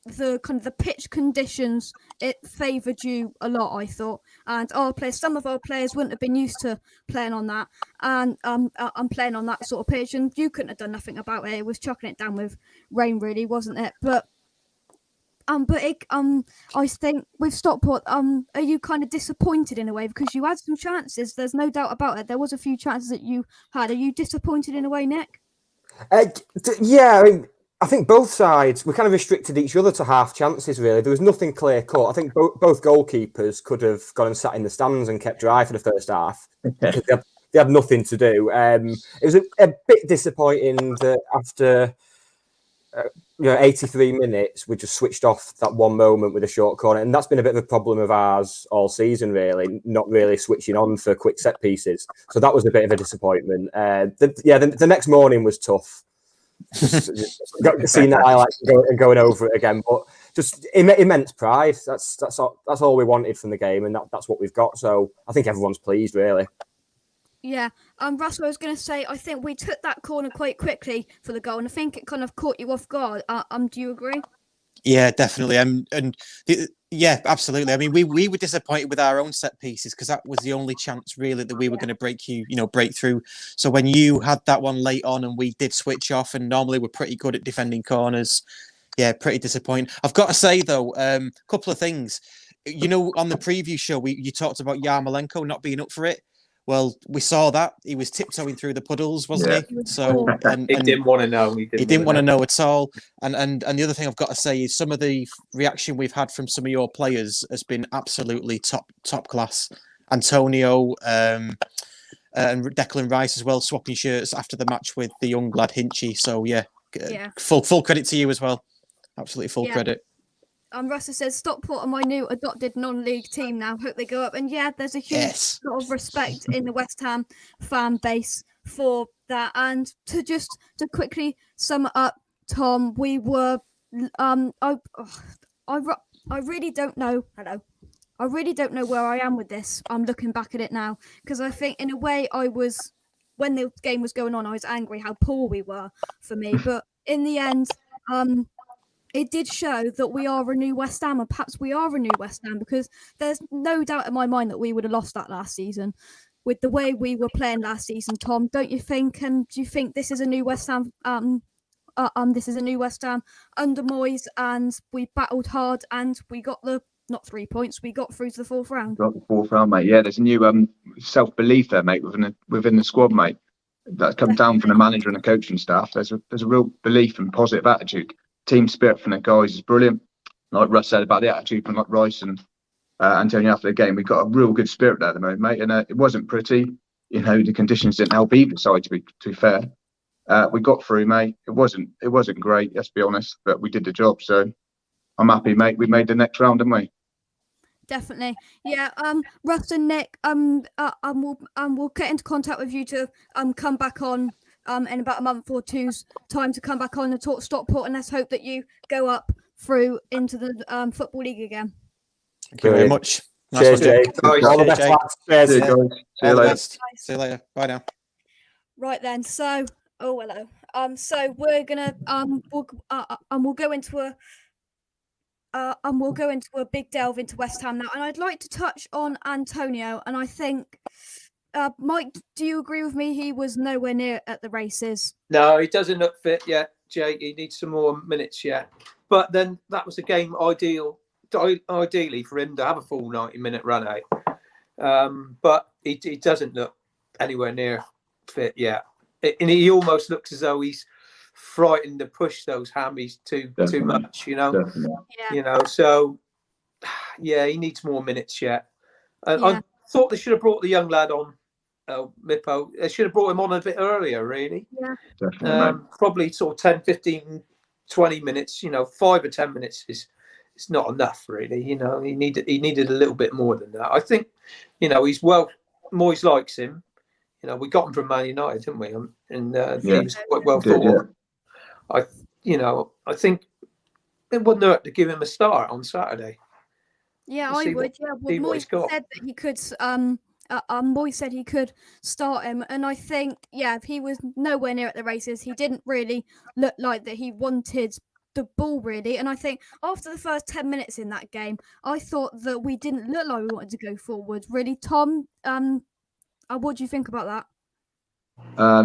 kind of the pitch conditions, it favoured you a lot, I thought. And some of our players wouldn't have been used to playing on that, and I'm playing on that sort of pitch, and you couldn't have done nothing about it. It was chucking it down with rain, really, wasn't it? But I think with Stockport, are you kind of disappointed in a way, because you had some chances? There's no doubt about it. There was a few chances that you had. Are you disappointed in a way, Nick? Yeah, I think both sides, we kind of restricted each other to half chances, really. There was nothing clear cut. I think both goalkeepers could have gone and sat in the stands and kept dry for the first half. Because they had nothing to do. It was a bit disappointing that after 83 minutes, we just switched off that one moment with a short corner. And that's been a bit of a problem of ours all season, really, not really switching on for quick set pieces. So that was a bit of a disappointment. The next morning was tough. Seeing that highlights and going over it again, but just immense pride. That's all we wanted from the game, and that's what we've got. So I think everyone's pleased, really. Yeah, Russell, I was going to say, I think we took that corner quite quickly for the goal, and I think it kind of caught you off guard. Do you agree? Yeah, definitely. Yeah, absolutely. I mean, we were disappointed with our own set pieces, because that was the only chance really that we were going to break through. So when you had that one late on and we did switch off, and normally we're pretty good at defending corners, yeah, pretty disappointing. I've got to say though, a couple of things. On the preview show, you talked about Yarmolenko not being up for it. Well, we saw that he was tiptoeing through the puddles, wasn't he? So he didn't want to know. He didn't want to know at all. And the other thing I've got to say is some of the reaction we've had from some of your players has been absolutely top class. Antonio, and Declan Rice as well, swapping shirts after the match with the young lad Hinchy. So full credit to you as well. Absolutely full credit. Russell says Stockport are my new adopted non-league team now. Hope they go up. And there's a huge sort of respect in the West Ham fan base for that. And to quickly sum it up, Tom, we were I really don't know. Hello. I really don't know where I am with this. I'm looking back at it now because I think in a way when the game was going on, I was angry how poor we were for me. But in the end, it did show that we are a new West Ham, and perhaps we are a new West Ham, because there's no doubt in my mind that we would have lost that last season with the way we were playing last season, Tom, don't you think? And do you think this is a new West Ham? This is a new West Ham under Moyes, and we battled hard, and we got not 3 points, we got through to the fourth round. Got the fourth round, mate. Yeah, there's a new self-belief there, mate, within the squad, mate. That comes down from the manager and the coaching staff. There's a real belief and positive attitude. Team spirit from the guys is brilliant. Like Russ said about the attitude from like Rice and Antonio after the game, we got a real good spirit there at the moment, mate. And it wasn't pretty. The conditions didn't help either side, to be fair. We got through, mate. It wasn't great, let's be honest, but we did the job. So I'm happy, mate. We made the next round, didn't we? Definitely, yeah. Russ and Nick, we'll get into contact with you to come back on in about a month or two's time to come back on and talk Stockport, and let's hope that you go up through into the Football League again. Thank you very much. Cheers, Jake. All the best, lads. Cheers. See you later. See you later. Bye now. Right then, so hello. So we're gonna we'll go into a big delve into West Ham now, and I'd like to touch on Antonio. And I think, Mike, do you agree with me? He was nowhere near at the races. No, he doesn't look fit yet, Jake. He needs some more minutes yet. But then that was a game ideally for him to have a full 90-minute run out. But he doesn't look anywhere near fit yet. And he almost looks as though he's frightened to push those hammies too much, So he needs more minutes yet. And I thought they should have brought the young lad on, Mippo. They should have brought him on a bit earlier, really. Probably sort of 10, 15, 20 minutes, 5 or 10 minutes is not enough, really. He needed a little bit more than that. I think, he's Moyes likes him. We got him from Man United, didn't we? And he was quite well thought of. I think it wouldn't hurt to give him a start on Saturday. Yeah, I would. Moyes said that he could. Moyes said he could start him, and I think, if he was nowhere near at the races, he didn't really look like that he wanted the ball, really. And I think after the first 10 minutes in that game, I thought that we didn't look like we wanted to go forward, really. Tom, what do you think about that?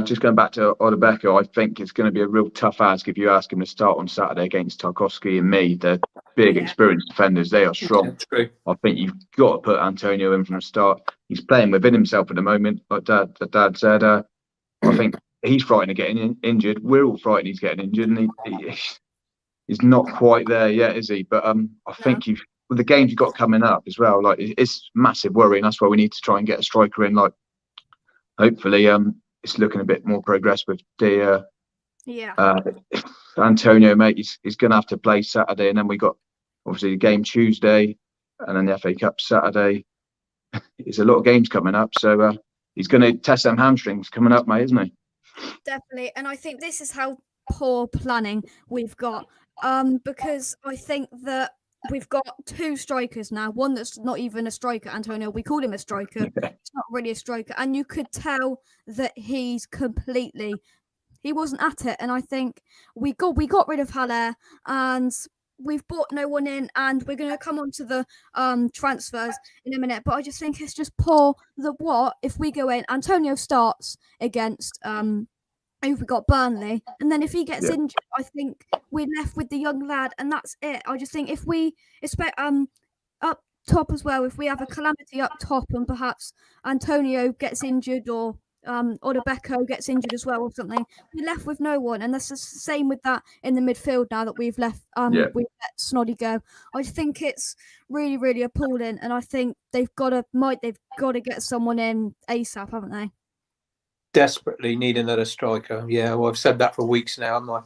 Just going back to Odebeko, I think it's going to be a real tough ask if you ask him to start on Saturday against Tarkowski and me. They're big, experienced defenders. They are strong. I think you've got to put Antonio in from the start. He's playing within himself at the moment. Like Dad said, I think he's frightened of getting injured. We're all frightened he's getting injured, and he's not quite there yet, is he? But I think with the games you've got coming up as well, like it's massive worry, and that's why we need to try and get a striker in. Like, hopefully, it's looking a bit more progress with the Antonio, mate. He's going to have to play Saturday, and then we got obviously the game Tuesday, and then the FA Cup Saturday. There's a lot of games coming up, so he's going to test them hamstrings coming up, mate, isn't he? Definitely, and I think this is how poor planning we've got, because I think that we've got two strikers now. One that's not even a striker, Antonio. We called him a striker. He's not really a striker. And you could tell that he wasn't at it. And I think we got rid of Haller, and we've brought no one in, and we're going to come on to the transfers in a minute. But I just think it's just poor that if we go in, Antonio starts against we got Burnley, and then if he gets injured, I think we're left with the young lad, and that's it. I just think if we expect up top as well, if we have a calamity up top, and perhaps Antonio gets injured or Odebeko gets injured as well or something, we're left with no one. And that's the same with that in the midfield now that we've let Snoddy go. I just think it's really, really appalling, and I think they've got to get someone in ASAP, haven't they? desperately need another striker. Yeah, well, I've said that for weeks now. I'm like,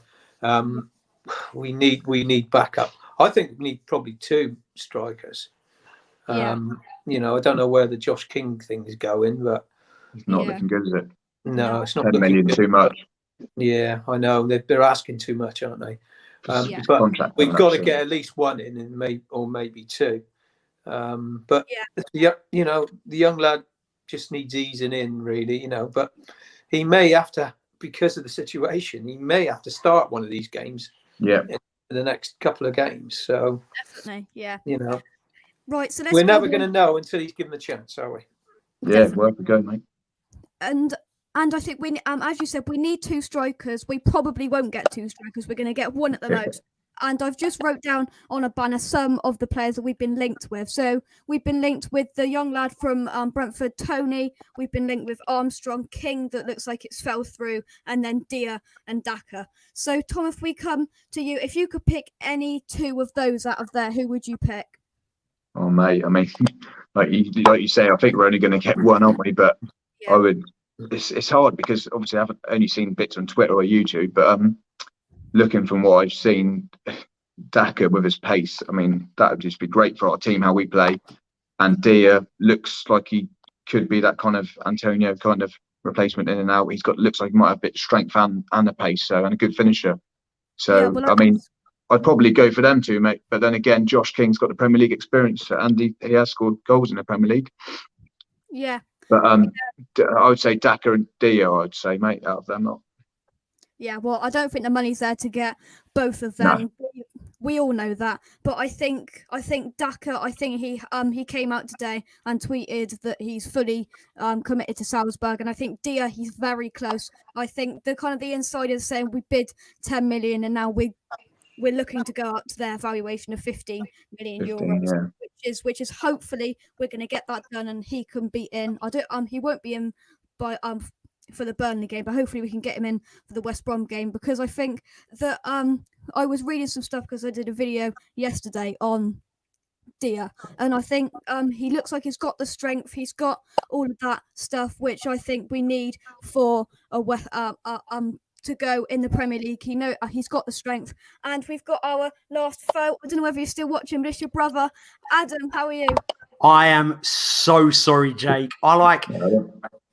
we need backup. I think we need probably 2 strikers. You know, I don't know where the Josh King thing is going, but It's not looking good, is it? no, it's not 10 looking million good. too much. Yeah, I know they're asking too much, aren't they? It's But contract we've coming got up to soon. get at least 1 in, and maybe 2. But yeah, you know, the young lad just needs easing in, really. You know, but he may have to, because of the situation, he may have to start one of these games. Yeah. In the next couple of games. So definitely, yeah. You know, Right. So let's. we're never going to know until he's given a chance, are we? Yeah, worth a go, mate. And I think we, as you said, we need 2 strikers. We probably won't get 2 strikers. We're going to get 1 at the most. And I've just wrote down on a banner some of the players that we've been linked with. So we've been linked with the young lad from Brentford, Tony. We've been linked with Armstrong, King, that looks like it's fell through, and then Dia and Daka. So Tom, if we come to you, if you could pick any 2 of those out of there, who would you pick? Oh, mate. I mean, like you say, I think we're only going to get 1, aren't we? But I would. It's hard because obviously I haven't only seen bits on Twitter or YouTube, but looking from what I've seen, Daka with his pace, I mean, that would just be great for our team, how we play. And Dia looks like he could be that kind of Antonio kind of replacement in and out. Looks like he might have a bit of strength and a pace, and a good finisher. So, I mean, I'd probably go for them 2, mate. But then again, Josh King's got the Premier League experience, and he has scored goals in the Premier League. Yeah. But I would say Daka and Dia, I'd say, mate, out of them lot. Yeah, well, I don't think the money's there to get both of them. No. We all know that, but I think Daka. I think he came out today and tweeted that he's fully committed to Salzburg, and I think Dia, he's very close. I think the insiders saying we bid 10 million, and now we're looking to go up to their valuation of 15 million euros, which is hopefully we're going to get that done, and he can be in. He won't be in by for the Burnley game, but hopefully we can get him in for the West Brom game, because I think that I was reading some stuff because I did a video yesterday on Dia, and I think he looks like he's got the strength, he's got all of that stuff, which I think we need for to go in the Premier League. He's got the strength, and we've got our last foe. I don't know whether you're still watching, but it's your brother, Adam. How are you? I am so sorry, Jake.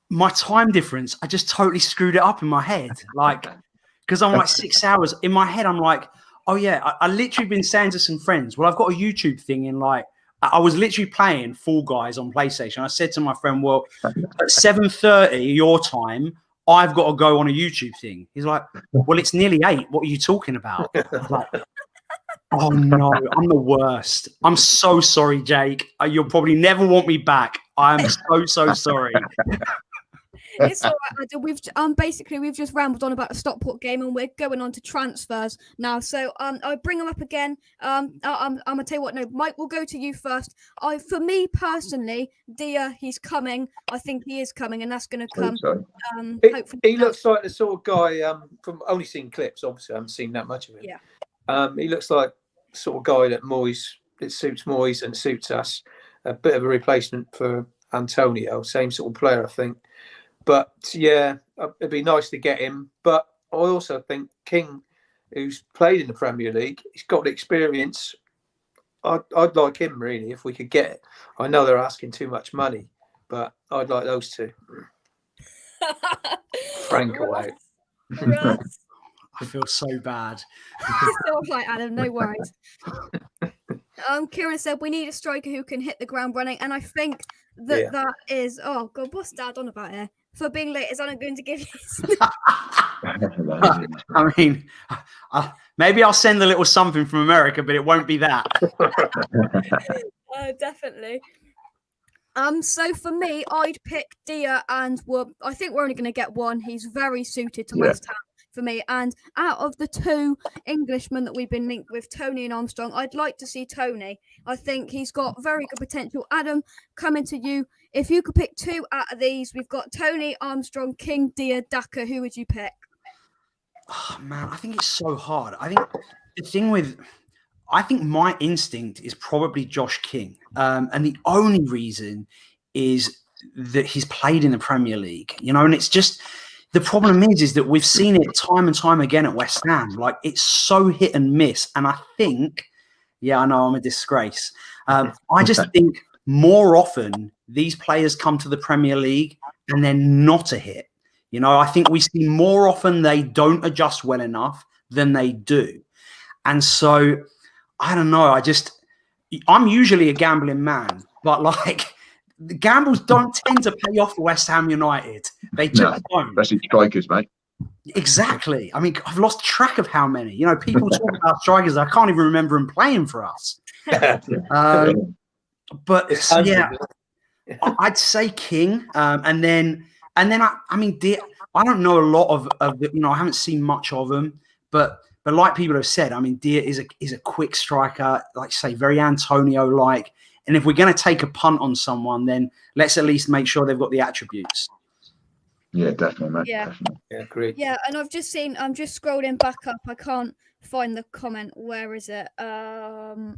My time difference, I just totally screwed it up in my head. Because I'm like 6 hours in my head. I'm like, oh yeah, I literally been saying to some friends, well, I've got a YouTube thing in I was literally playing Fall Guys on PlayStation. I said to my friend, well, at 7:30 your time, I've got to go on a YouTube thing. He's like, well, it's nearly 8. What are you talking about? Like, oh no, I'm the worst. I'm so sorry, Jake. You'll probably never want me back. I'm so sorry. It's all right, Adam. We've just rambled on about the Stockport game, and we're going on to transfers now. So I'll bring them up again. I'm gonna tell you what. No, Mike, we'll go to you first. For me personally, Dia, he's coming. I think he is coming, and that's going to come. Hopefully, he looks like the sort of guy. From only seeing clips, obviously, I haven't seen that much of him. Yeah. He looks like the sort of guy that suits Moyes and suits us. A bit of a replacement for Antonio, same sort of player, I think. But yeah, it'd be nice to get him. But I also think King, who's played in the Premier League, he's got the experience. I'd like him, really, if we could get it. I know they're asking too much money, but I'd like those 2. Frank away. I feel so bad. It's all right, Adam. No worries. Kieran said we need a striker who can hit the ground running, and I think that is. Oh God, what's Dad on about here? For being late, is Anna going to give you? I mean, maybe I'll send a little something from America, but it won't be that. Definitely. So for me, I'd pick Dia, and I think we're only going to get 1. He's very suited to West Ham for me. And out of the 2 Englishmen that we've been linked with, Tony and Armstrong, I'd like to see Tony. I think he's got very good potential. Adam, coming to you. If you could pick 2 out of these, we've got Tony, Armstrong, King, Dia, Daka. Who would you pick? Oh, man, I think it's so hard. I think my instinct is probably Josh King. And the only reason is that he's played in the Premier League, and it's just, the problem is that we've seen it time and time again at West Ham. Like, it's so hit and miss. And I think, yeah, I know I'm a disgrace. I just think more often these players come to the Premier League and they're not a hit. You know, I think we see more often they don't adjust well enough than they do. And so, I don't know. I'm usually a gambling man, but like, the gambles don't tend to pay off for West Ham United. They just don't. Especially strikers, mate. Exactly. I mean, I've lost track of how many. You know, people talk about strikers. I can't even remember them playing for us. But yeah, I'd say King, and then I mean, I don't know a lot of you know, I haven't seen much of them, but like people have said, I mean, Deer is a quick striker, like say, very Antonio-like. And if we're going to take a punt on someone, then let's at least make sure they've got the attributes. Yeah, definitely, mate. Yeah. Definitely. Yeah, great. Yeah, and I'm just scrolling back up. I can't find the comment. Where is it? No,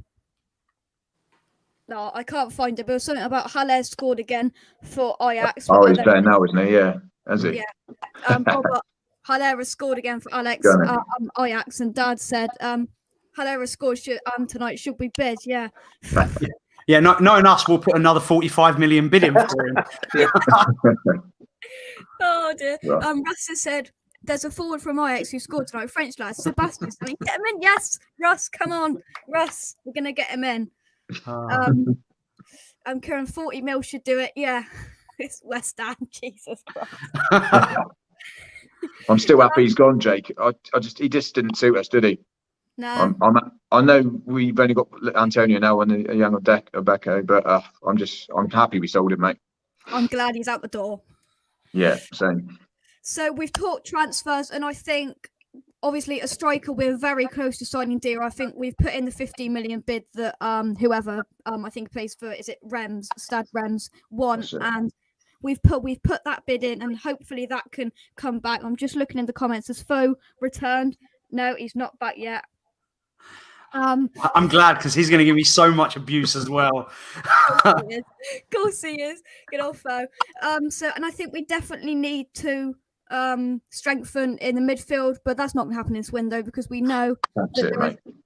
I can't find it. But it was something about Haller scored again for Ajax. Oh, he's there now, isn't he? Yeah, has he? Yeah. Haller has scored again for Ajax, and Dad said Haller has scored tonight. Should we bid? Yeah. Yeah, knowing us, we'll put another 45 million bid in for him. Oh dear. Right. Russ has said there's a forward from Ajax who scored tonight, French lad, Sebastian. I mean, get him in. Yes, Russ, come on. Russ, we're gonna get him in. Kieran, 40 mil should do it. Yeah. It's West Ham, Jesus Christ. I'm still happy he's gone, Jake. He just didn't suit us, did he? No. I know we've only got Antonio now and a young Obeko, but I'm happy we sold him, mate. I'm glad he's out the door. Yeah, same. So we've talked transfers, and I think obviously a striker, we're very close to signing Deer. I think we've put in the 15 million bid that whoever I think plays for, is it Stad Rems won, and we've put that bid in, and hopefully that can come back. I'm just looking in the comments. Has Foe returned? No, he's not back yet. I'm glad, because he's going to give me so much abuse as well. Of course he is. Good old Foe. And I think we definitely need to strengthen in the midfield, but that's not going to happen in this window, because we know that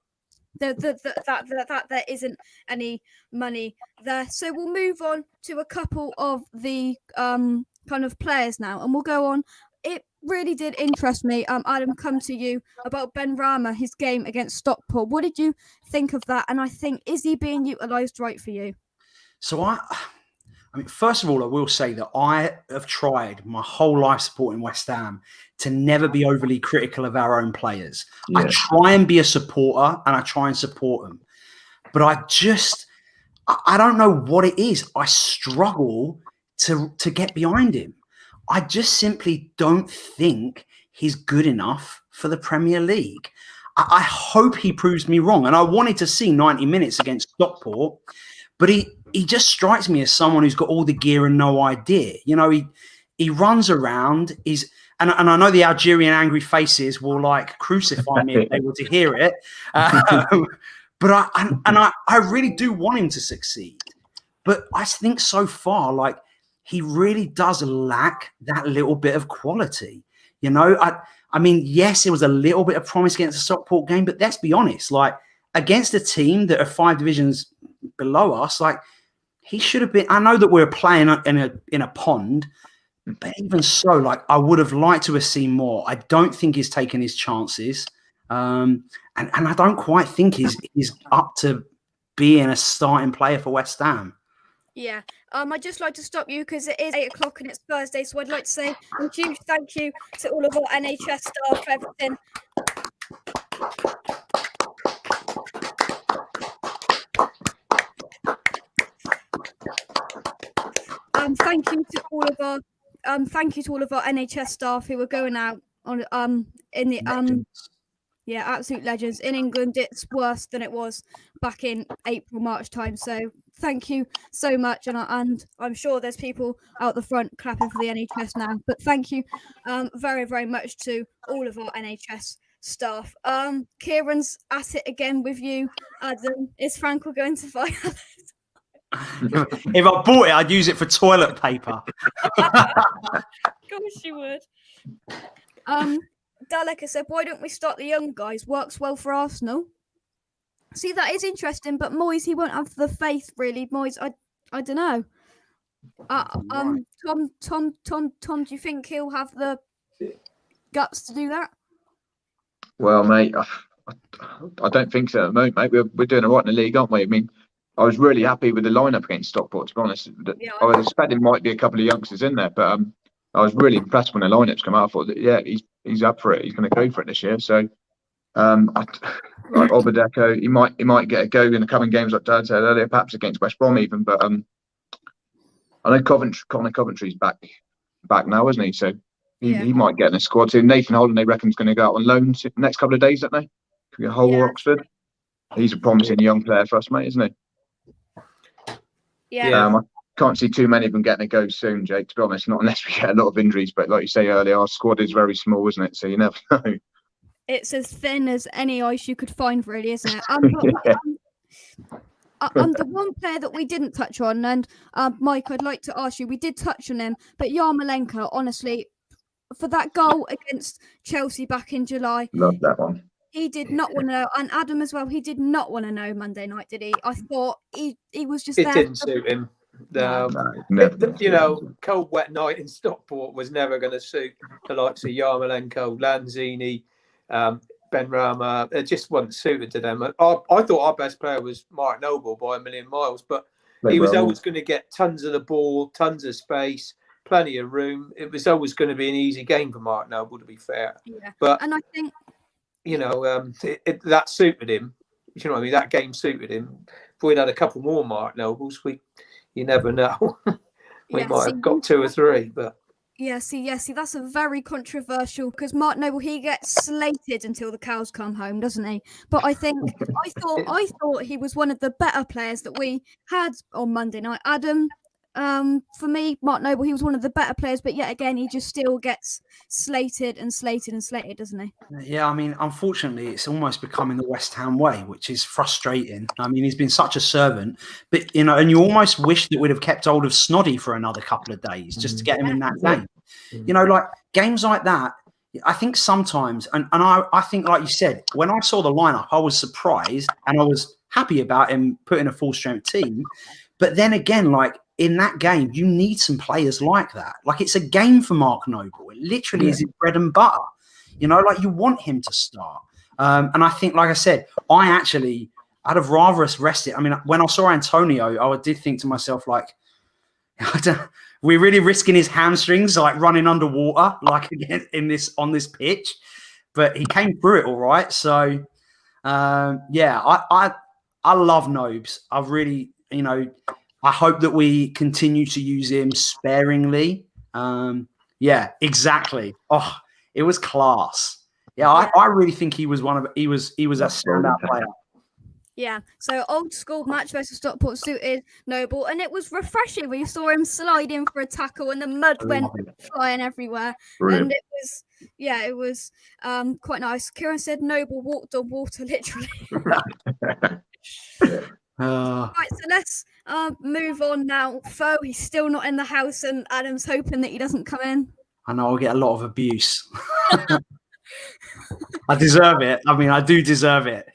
there isn't any money there. So we'll move on to a couple of the kind of players now, and we'll go on. It really did interest me, Adam, come to you about Benrahma, his game against Stockport. What did you think of that? And I think, is he being utilised right for you? So I mean, first of all, I will say that I have tried my whole life supporting West Ham to never be overly critical of our own players. Yeah. I try and be a supporter, and I try and support them. But I don't know what it is. I struggle to get behind him. I just simply don't think he's good enough for the Premier League. I hope he proves me wrong. And I wanted to see 90 minutes against Stockport, but he just strikes me as someone who's got all the gear and no idea. You know, he runs around. And I know the Algerian angry faces will like crucify me if they were to hear it. But I really do want him to succeed. But I think so far, like, he really does lack that little bit of quality. You know, I mean, yes, it was a little bit of promise against the Stockport game, but let's be honest, like, against a team that are 5 divisions below us, like, he should have been. I know that we're playing in a pond, but even so, like, I would have liked to have seen more. I don't think he's taken his chances, and I don't quite think he's up to being a starting player for West Ham. Yeah, I'd just like to stop you because it is 8 o'clock and it's Thursday, so I'd like to say a huge thank you to all of our NHS staff for everything. Thank you to all of our NHS staff who are going out on in the yeah, absolute legends. In England, it's worse than it was back in April, March time. So thank you so much. And I'm sure there's people out the front clapping for the NHS now. But thank you very, very much to all of our NHS staff. Kieran's at it again with you, Adam. Is Frankel going to fight? If I bought it, I'd use it for toilet paper. Of course you would. Daleka said, why don't we start the young guys? Works well for Arsenal. See, that is interesting, but Moyes, he won't have the faith, really. Moyes, I don't know. Tom, do you think he'll have the guts to do that? Well, mate, I don't think so at the moment, mate. We're doing all right in the league, aren't we? I mean, I was really happy with the lineup against Stockport, to be honest. Yeah, I was expecting might be a couple of youngsters in there, but I was really impressed when the lineups come out. I thought that, yeah, he's up for it. He's going to go for it this year. So, like Obadeko, he might get a go in the coming games, like Dad said earlier, perhaps against West Brom even. But I know Connor Coventry's back now, isn't he? So he might get in the squad too. Nathan Holden, they reckon, is going to go out on loan the next couple of days, don't they? Hull or Oxford. He's a promising young player for us, mate, isn't he? Yeah. I can't see too many of them getting a go soon, Jake, to be honest, not unless we get a lot of injuries. But like you say earlier, our squad is very small, isn't it? So you never know. It's as thin as any ice you could find, really, isn't it? The one player that we didn't touch on, and Mike, I'd like to ask you, we did touch on him, but Yarmolenko, honestly, for that goal against Chelsea back in July. Love that one. He did not want to know, and Adam as well, he did not want to know Monday night, did he? I thought he was just It there. didn't suit him. Cold, wet night in Stockport was never going to suit the likes of Yarmolenko, Lanzini, Benrahma. It just wasn't suited to them. I thought our best player was Mark Noble by a million miles, but he was always going to get tons of the ball, tons of space, plenty of room. It was always going to be an easy game for Mark Noble, to be fair. Yeah. But and I think, that suited him. You know what I mean? That game suited him. If we'd had a couple more Mark Nobles, you never know. we might have got 2 or 3, but. Yeah, see, that's a very controversial, because Mark Noble, he gets slated until the cows come home, doesn't he? But I thought he was one of the better players that we had on Monday night. Adam, for me, Mark Noble, he was one of the better players, but yet again, he just still gets slated, doesn't he? Yeah, I mean, unfortunately, it's almost becoming the West Ham way, which is frustrating. I mean, he's been such a servant, but and you almost wish that we'd have kept hold of Snoddy for another couple of days just to get him in that game. Like games like that. I think sometimes, and I think, like you said, when I saw the lineup, I was surprised and I was happy about him putting a full strength team. But then again, like in that game, you need some players like that. Like it's a game for Mark Noble. It literally is his bread and butter. Like you want him to start. And I think, like I said, I'd have rather us rest it. I mean, when I saw Antonio, I did think to myself, like, we're really risking his hamstrings, like running underwater, like again on this pitch. But he came through it all right. So, I love Nobes. I really, I hope that we continue to use him sparingly. Yeah, exactly. Oh, it was class. Yeah, I really think he was he was a standout player. Yeah, so old school match versus Stockport suited Noble, and it was refreshing when you saw him slide in for a tackle and the mud went flying everywhere. Brilliant. And it was quite nice. Kieran said Noble walked on water, literally. Right, so let's move on now. Fo, he's still not in the house, and Adam's hoping that he doesn't come in. I know I'll get a lot of abuse. I deserve it. I mean, I do deserve it.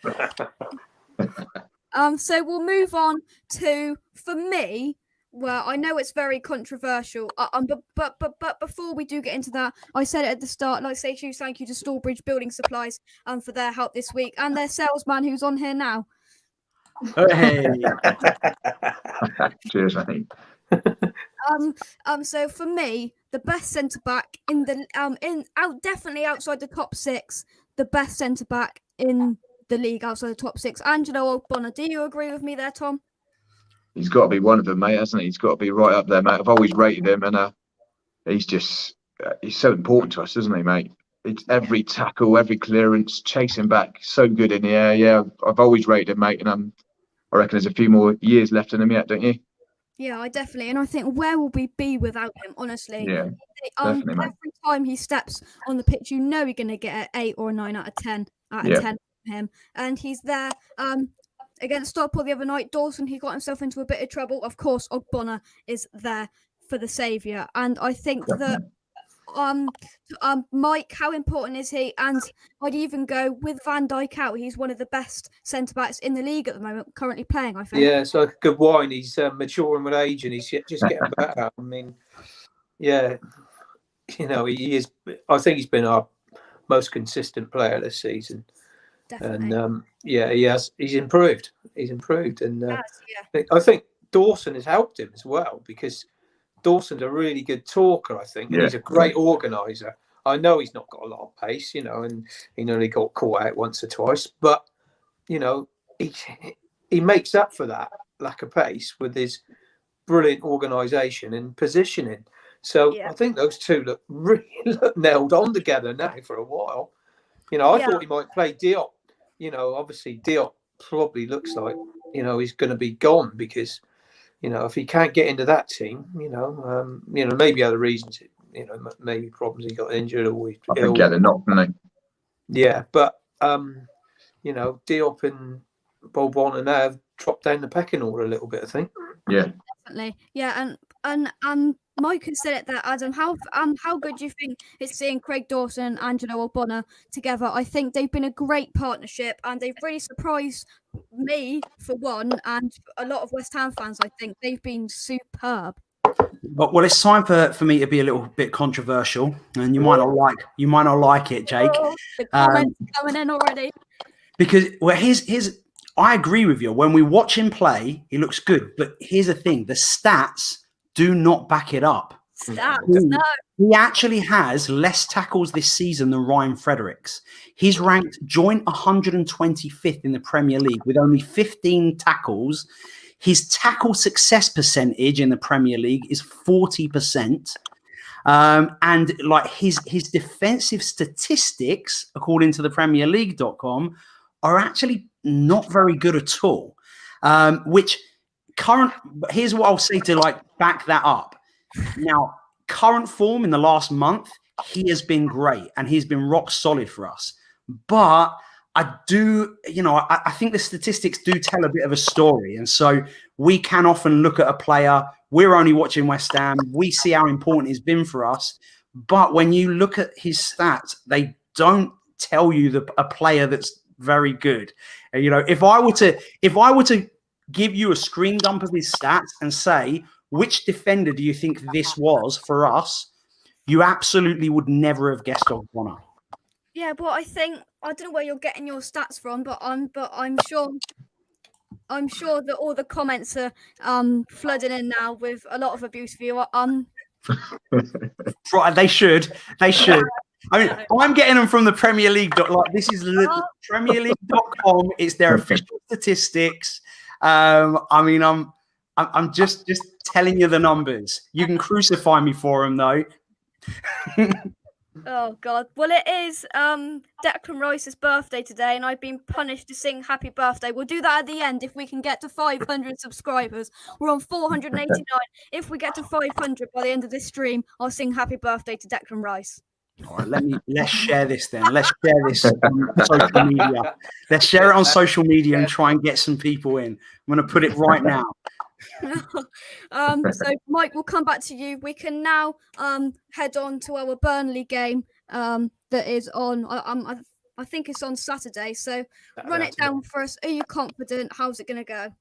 So we'll move on to, for me, well, I know it's very controversial, but before we do get into that, I said it at the start, like say huge thank you to Stallbridge Building Supplies for their help this week, and their salesman who's on here now. Hey. Cheers, mate. So for me, the best centre back in the definitely outside the top 6, the best centre back in the league outside the top 6. Angelo Ogbonna, do you agree with me there, Tom? He's got to be one of them, mate, hasn't he? He's got to be right up there, mate. I've always rated him, and he's so important to us, isn't he, mate? It's every tackle, every clearance, chasing back, so good in the air. Yeah, I've always rated him, mate, and I reckon there's a few more years left in him yet, don't you? Yeah, I definitely, and I think where will we be without him? Honestly, yeah, definitely, mate. Every time he steps on the pitch, you know you're going to get an 8 or a 9 out of 10 from him, and he's there. against Stockport the other night, Dawson, he got himself into a bit of trouble. Of course, Ogbonna is there for the saviour. And I think that Mike, how important is he? And I'd even go with Van Dijk out. He's one of the best centre backs in the league at the moment, currently playing, I think. Yeah, it's like a good wine. He's maturing with age, and he's just getting better. I mean, yeah, he is. I think he's been our most consistent player this season. Definitely. And he has. He's improved. And yeah. I think Dawson has helped him as well, because Dawson's a really good talker, I think, and he's a great organiser. I know he's not got a lot of pace, and he only got caught out once or twice, but he makes up for that lack of pace with his brilliant organisation and positioning. So I think those two look really nailed on together now for a while. I thought he might play Diop. Obviously Diop probably looks like he's going to be gone, because if he can't get into that team, maybe other reasons, maybe problems, he got injured or he's ill. Get the knock, didn't they? Yeah, but Diop and Boleyn now have dropped down the pecking order a little bit, I think. Yeah, definitely. Yeah, and Mike has said it there, Adam. How good do you think it's seeing Craig Dawson and Angelo Ogbonna together? I think they've been a great partnership, and they've really surprised me for one, and a lot of West Ham fans. I think they've been superb. Well, it's time for me to be a little bit controversial, and you might not like it, Jake. The comments coming in already. Because I agree with you. When we watch him play, he looks good. But here's the thing: the stats do not back it up. No. He actually has less tackles this season than Ryan Fredericks. He's ranked joint 125th in the Premier League with only 15 tackles. His tackle success percentage in the Premier League is 40%. And like his defensive statistics, according to the PremierLeague.com, are actually not very good at all. Here's what I'll say to back that up. Now, current form in the last month, he has been great and he's been rock solid for us. But I think the statistics do tell a bit of a story. And so we can often look at a player. We're only watching West Ham. We see how important he's been for us. But when you look at his stats, they don't tell you a player that's very good. If I were to give you a screen dump of his stats and say, which defender do you think this was for us? You absolutely would never have guessed Ogbonna. Yeah, but I don't know where you're getting your stats from, but I'm sure that all the comments are flooding in now with a lot of abuse for you. Right, they should. I mean, I'm getting them from the Premier League. This is PremierLeague.com. It's their official statistics. I'm just telling you the numbers. You can crucify me for them, though. Oh God! Well, it is Declan Rice's birthday today, and I've been punished to sing "Happy Birthday." We'll do that at the end if we can get to 500 subscribers. We're on 489. If we get to 500 by the end of this stream, I'll sing "Happy Birthday" to Declan Rice. All right, let's share this then. Let's share this on social media. Let's share it on social media and try and get some people in. I'm going to put it right now. So Mike, we'll come back to you. We can now head on to our Burnley game that is on. I think it's on Saturday. So run it down for us. Are you confident? How's it going to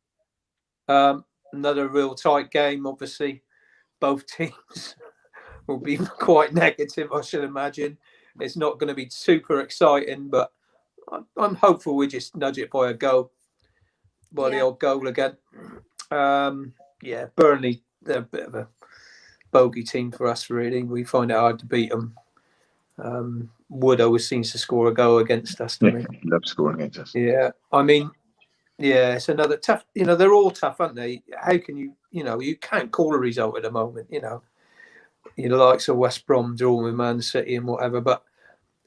go? Another real tight game. Obviously, both teams will be quite negative, I should imagine. It's not going to be super exciting, but I'm hopeful we just nudge it by the odd goal again. Burnley, they're a bit of a bogey team for us, really. We find it hard to beat them. Wood always seems to score a goal against us. Yeah, he loves scoring against us. Yeah, it's another tough. They're all tough, aren't they? How can you can't call a result at the moment. The likes of West Brom drawing with Man City and whatever. But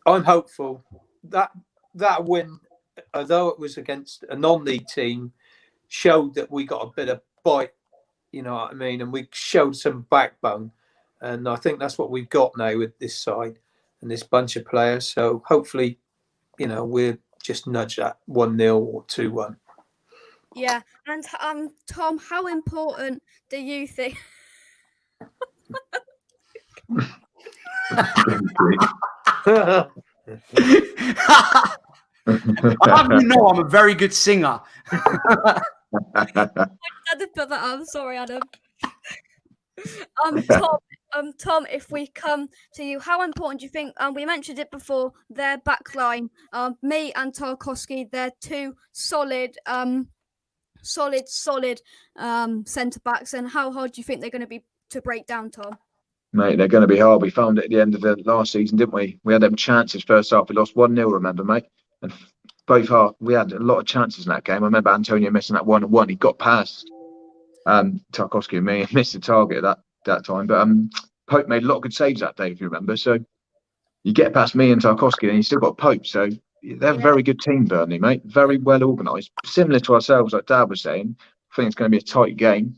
I'm hopeful that win, although it was against a non-league team, showed that we got a bit of bite, you know what I mean? And we showed some backbone. And I think that's what we've got now with this side and this bunch of players. So hopefully, we'll just nudge that 1-0 or 2-1. Yeah, and Tom, how important do you think? I have you know I'm a very good singer. I had to put that up. Sorry, Adam. Tom, if we come to you, how important do you think? We mentioned it before. Their back line, me and Tarkowski, they're two solid, centre backs. And how hard do you think they're going to be to break down, Tom? Mate, they're going to be hard. We found it at the end of the last season, didn't we? We had them chances first half. We lost 1-0, remember, mate? And both half, we had a lot of chances in that game. I remember Antonio missing that 1-1. He got past Tarkowski and me and missed the target at that time. But Pope made a lot of good saves that day, if you remember. So you get past me and Tarkowski and you still got Pope. So they're a very good team, Burnley, mate. Very well organised. Similar to ourselves, like Dad was saying. I think it's going to be a tight game.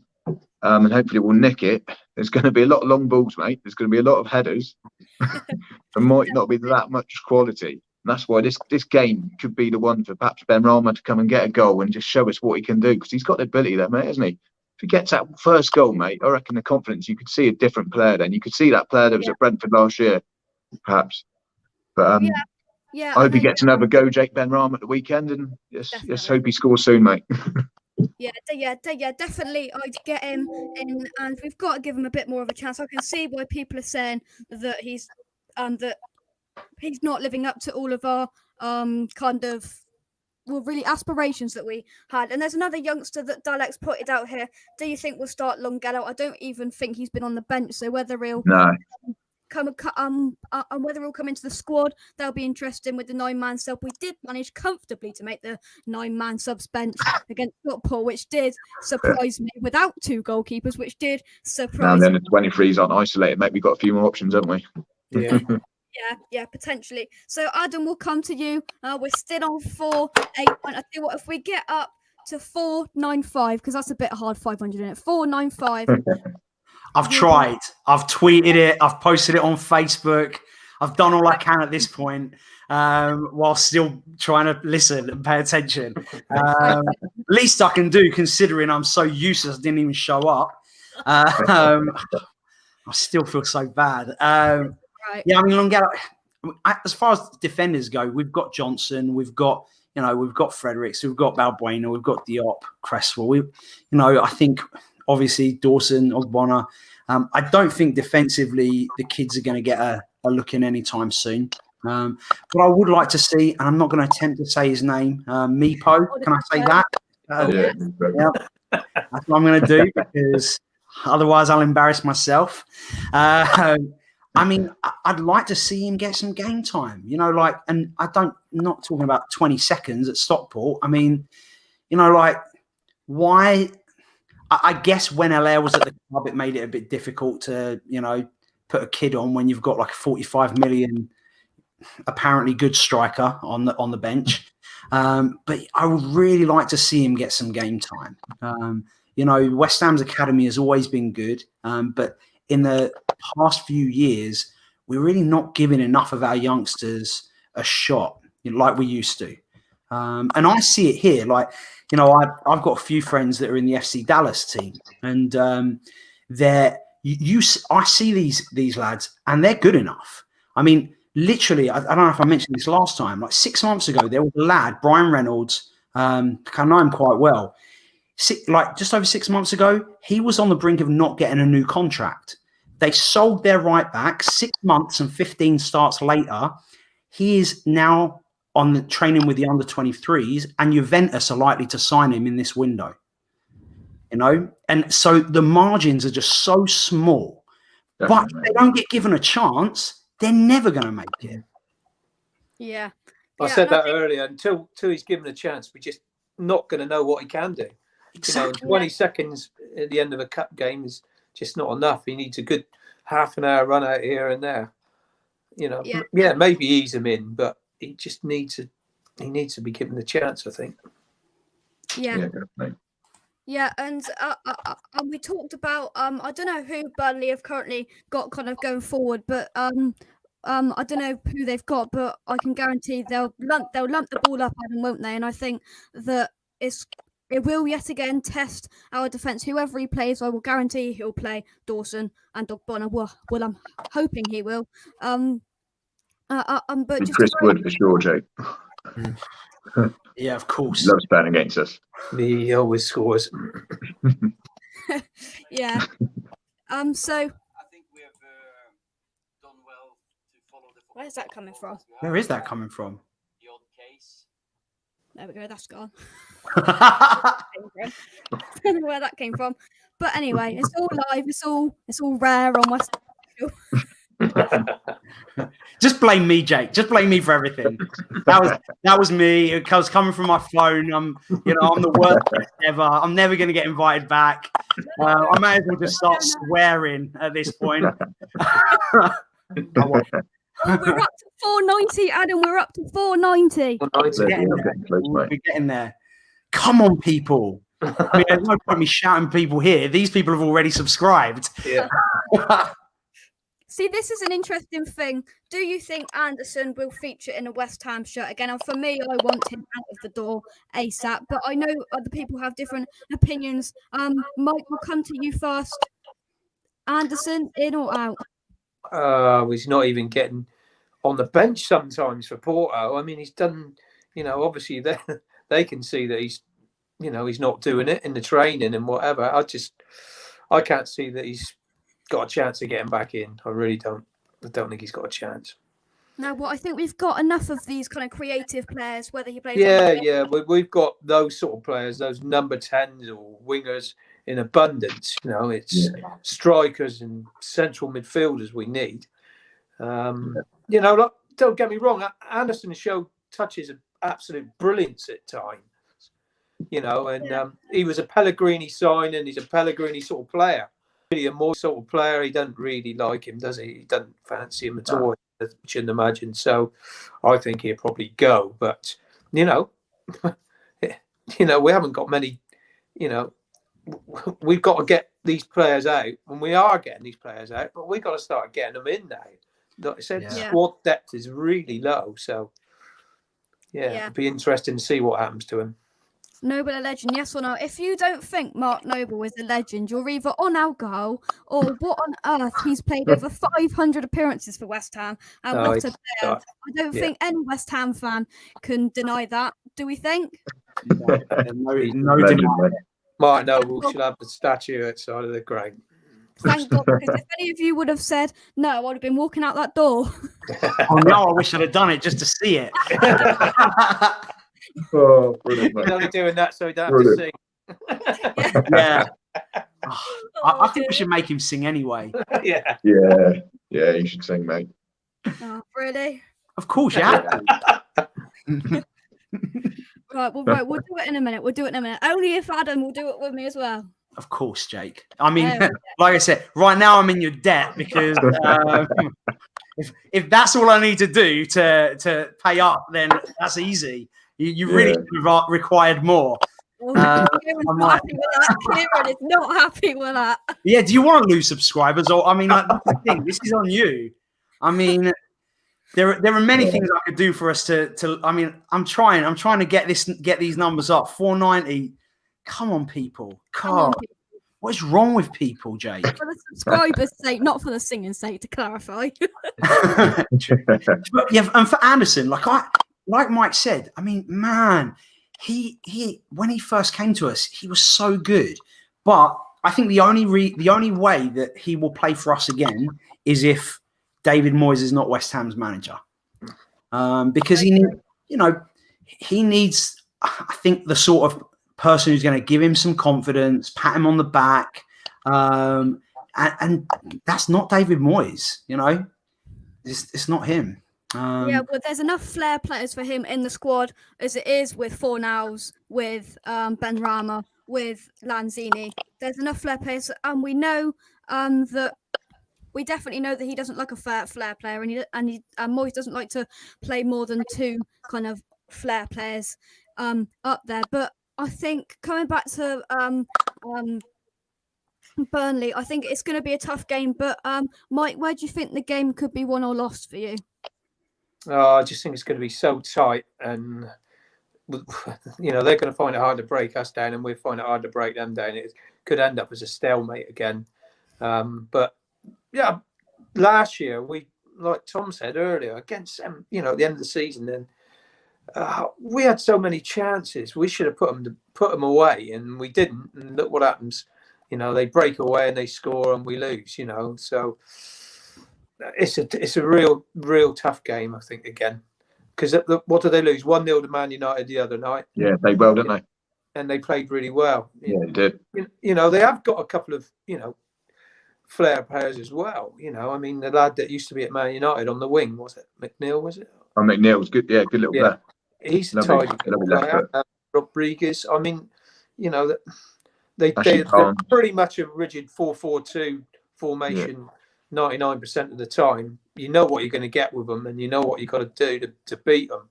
And hopefully we'll nick it. There's going to be a lot of long balls, mate. There's going to be a lot of headers. There might not be that much quality. And that's why this game could be the one for perhaps Benrahma to come and get a goal and just show us what he can do. Because he's got the ability there, mate, hasn't he? If he gets that first goal, mate, I reckon the confidence, you could see a different player then. You could see that player that was at Brentford last year, perhaps. But I hope he gets another go, Jake Benrahma, at the weekend. And just hope he scores soon, mate. Yeah, definitely. I'd get him in, and we've got to give him a bit more of a chance. I can see why people are saying that he's not living up to all of our really aspirations that we had. And there's another youngster that Dalek's putted out here. Do you think we'll start Longelo? I don't even think he's been on the bench, so whether he'll whether he'll come into the squad, that'll be interesting with the 9-man sub. We did manage comfortably to make the 9-man subs bench against Stockport, which did surprise me, without two goalkeepers, which did surprise me. And then the 23s aren't isolated, mate. We've got a few more options, haven't we? Yeah. Yeah, potentially. So Adam, we'll come to you. We're still on 4-8. I tell you what, if we get up to 495, because that's a bit hard, 500 in it. 495. I've tried. I've tweeted it. I've posted it on Facebook. I've done all I can at this point, while still trying to listen and pay attention. Least I can do, considering I'm so useless, I didn't even show up. I still feel so bad. Yeah, I mean, Longelo. As far as defenders go, we've got Johnson, we've got Fredericks, we've got Balbuena, we've got Diop, Cresswell. I think obviously Dawson, Ogbonna. I don't think defensively the kids are going to get a look in anytime soon. But I would like to see, and I'm not going to attempt to say his name, Meepo. Can I say that? Yeah. That's what I'm going to do, because otherwise I'll embarrass myself. I mean, I'd like to see him get some game time, and not talking about 20 seconds at Stockport. I mean, why? I guess when Allaire was at the club, it made it a bit difficult to, put a kid on when you've got like a 45 million, apparently good striker on the bench. But I would really like to see him get some game time. West Ham's academy has always been good, but in the past few years, we're really not giving enough of our youngsters a shot like we used to. And I see it here. I've got a few friends that are in the FC Dallas team, and I see these lads, and they're good enough. I mean, literally, I don't know if I mentioned this last time. Like 6 months ago, there was a lad, Brian Reynolds. I know him quite well. Just over 6 months ago, he was on the brink of not getting a new contract. They sold their right back 6 months and 15 starts later. He is now on the training with the under 23s, and Juventus are likely to sign him in this window. And so the margins are just so small. Definitely. But if they don't get given a chance, they're never going to make it. Yeah. I said that earlier. Until he's given a chance, we're just not going to know what he can do. Exactly. 20 seconds at the end of a cup game is just not enough. He needs a good half an hour run out here and there. Maybe ease him in, but he just needs to be given a chance, I think. Yeah. Yeah, and we talked about I don't know who Burnley have currently got kind of going forward, but I don't know who they've got, but I can guarantee they'll lump the ball up, Adam, won't they? And I think that it's it will yet again test our defence. Whoever he plays, I will guarantee he'll play Dawson and Dogbonna. Well, I'm hoping he will. But just Chris Wood for sure, Jake. Yeah, of course. Loves playing against us. He always scores. yeah. So I think we have done well to follow the. Where's that coming from? Where is that coming from? The odd case. There we go. That's gone. I don't know where that came from. But anyway, it's all live. It's all rare on West. Just blame me, Jake. Just blame me for everything. That was me. It was coming from my phone. I'm the worst guest ever. I'm never going to get invited back. I may as well just start swearing at this point. Oh, we're up to 490, Adam. We're up to 490. We're getting there. Come on, people. I mean, there's no point me shouting people here. These people have already subscribed. Yeah. See, this is an interesting thing. Do you think Anderson will feature in a West Ham shirt again? And for me, I want him out of the door ASAP. But I know other people have different opinions. Mike, we'll come to you first. Anderson, in or out? He's not even getting on the bench sometimes for Porto. I mean, he's done, obviously they can see that he's not doing it in the training and whatever. I can't see that he's got a chance of getting back in. I really don't. I don't think he's got a chance. No, well, I think we've got enough of these kind of creative players, whether he plays. Yeah. We've got those sort of players, those number 10s or wingers in abundance. It's strikers and central midfielders we need. Don't get me wrong. Anderson showed touches of absolute brilliance at times. He was a Pellegrini sign, and he's a Pellegrini sort of player. Really a more sort of player. He doesn't really like him, does he? He doesn't fancy him at all. I shouldn't imagine. So I think he'll probably go. But we haven't got many. We've got to get these players out, and we are getting these players out. But we've got to start getting them in now. Like I said, squad depth is really low. So it'd be interesting to see what happens to him. Noble a legend, yes or no? If you don't think Mark Noble is a legend, you're either on alcohol or what on earth? He's played over 500 appearances for West Ham. And what a player. I don't think any West Ham fan can deny that. Do we think? No deny. Mark Noble should have the statue outside of the ground. Thank God, because if any of you would have said no, I'd have been walking out that door. Oh no, I wish I'd have done it just to see it. Oh, brilliant, mate. He's only doing that so he don't have to sing. Yeah. I think we should make him sing anyway. Yeah, you should sing, mate. Oh, really? Of course, yeah. Right, we'll do it in a minute. Only if Adam will do it with me as well. Of course, Jake. I mean, like I said, right now I'm in your debt because if that's all I need to do to pay up, then that's easy. You really have required more. Kieran's not happy with that. Kieran is not happy with that. Yeah, do you want to lose subscribers? Or I mean, that's the thing. This is on you. I mean, there are many things I could do for us to. I mean, I'm trying to get these numbers up. 490. Come on, people. What is wrong with people, Jake? For the subscribers' sake, not for the singing sake, to clarify. But yeah, and for Anderson, like Mike said, I mean, man, he when he first came to us, he was so good. But I think the only way that he will play for us again is if David Moyes is not West Ham's manager, because he needs, I think, the sort of person who's going to give him some confidence, pat him on the back, and that's not David Moyes. It's not him. But there's enough flair players for him in the squad as it is with Fornals, with Benrahma, with Lanzini. There's enough flair players, and we know we definitely know that he doesn't like a flair player, and Moyes doesn't like to play more than two kind of flair players up there. But I think coming back to Burnley, I think it's going to be a tough game. But Mike, where do you think the game could be won or lost for you? I just think it's going to be so tight, and you know, they're going to find it hard to break us down, and we'll find it hard to break them down. It could end up as a stalemate again. But yeah, last year we, like Tom said earlier, against them, you know, at the end of the season, then we had so many chances. We should have put them away, and we didn't. And look what happens. You know, they break away and they score, and we lose. You know, so it's a real tough game, I think, again. Because what did they lose? 1-0 to Man United the other night. Yeah, they well, didn't they? And they played really well. Yeah, they did. You know, they have got a couple of, you know, flair players as well. You know, I mean, the lad that used to be at Man United on the wing, was it McNeil? Was it? Oh, McNeil was good. Yeah, good little player. He's a tidy player. Rodriguez. I mean, you know, they're pretty much a rigid 4-4-2 formation. 99% of the time, you know what you're going to get with them, and you know what you've got to do to beat them.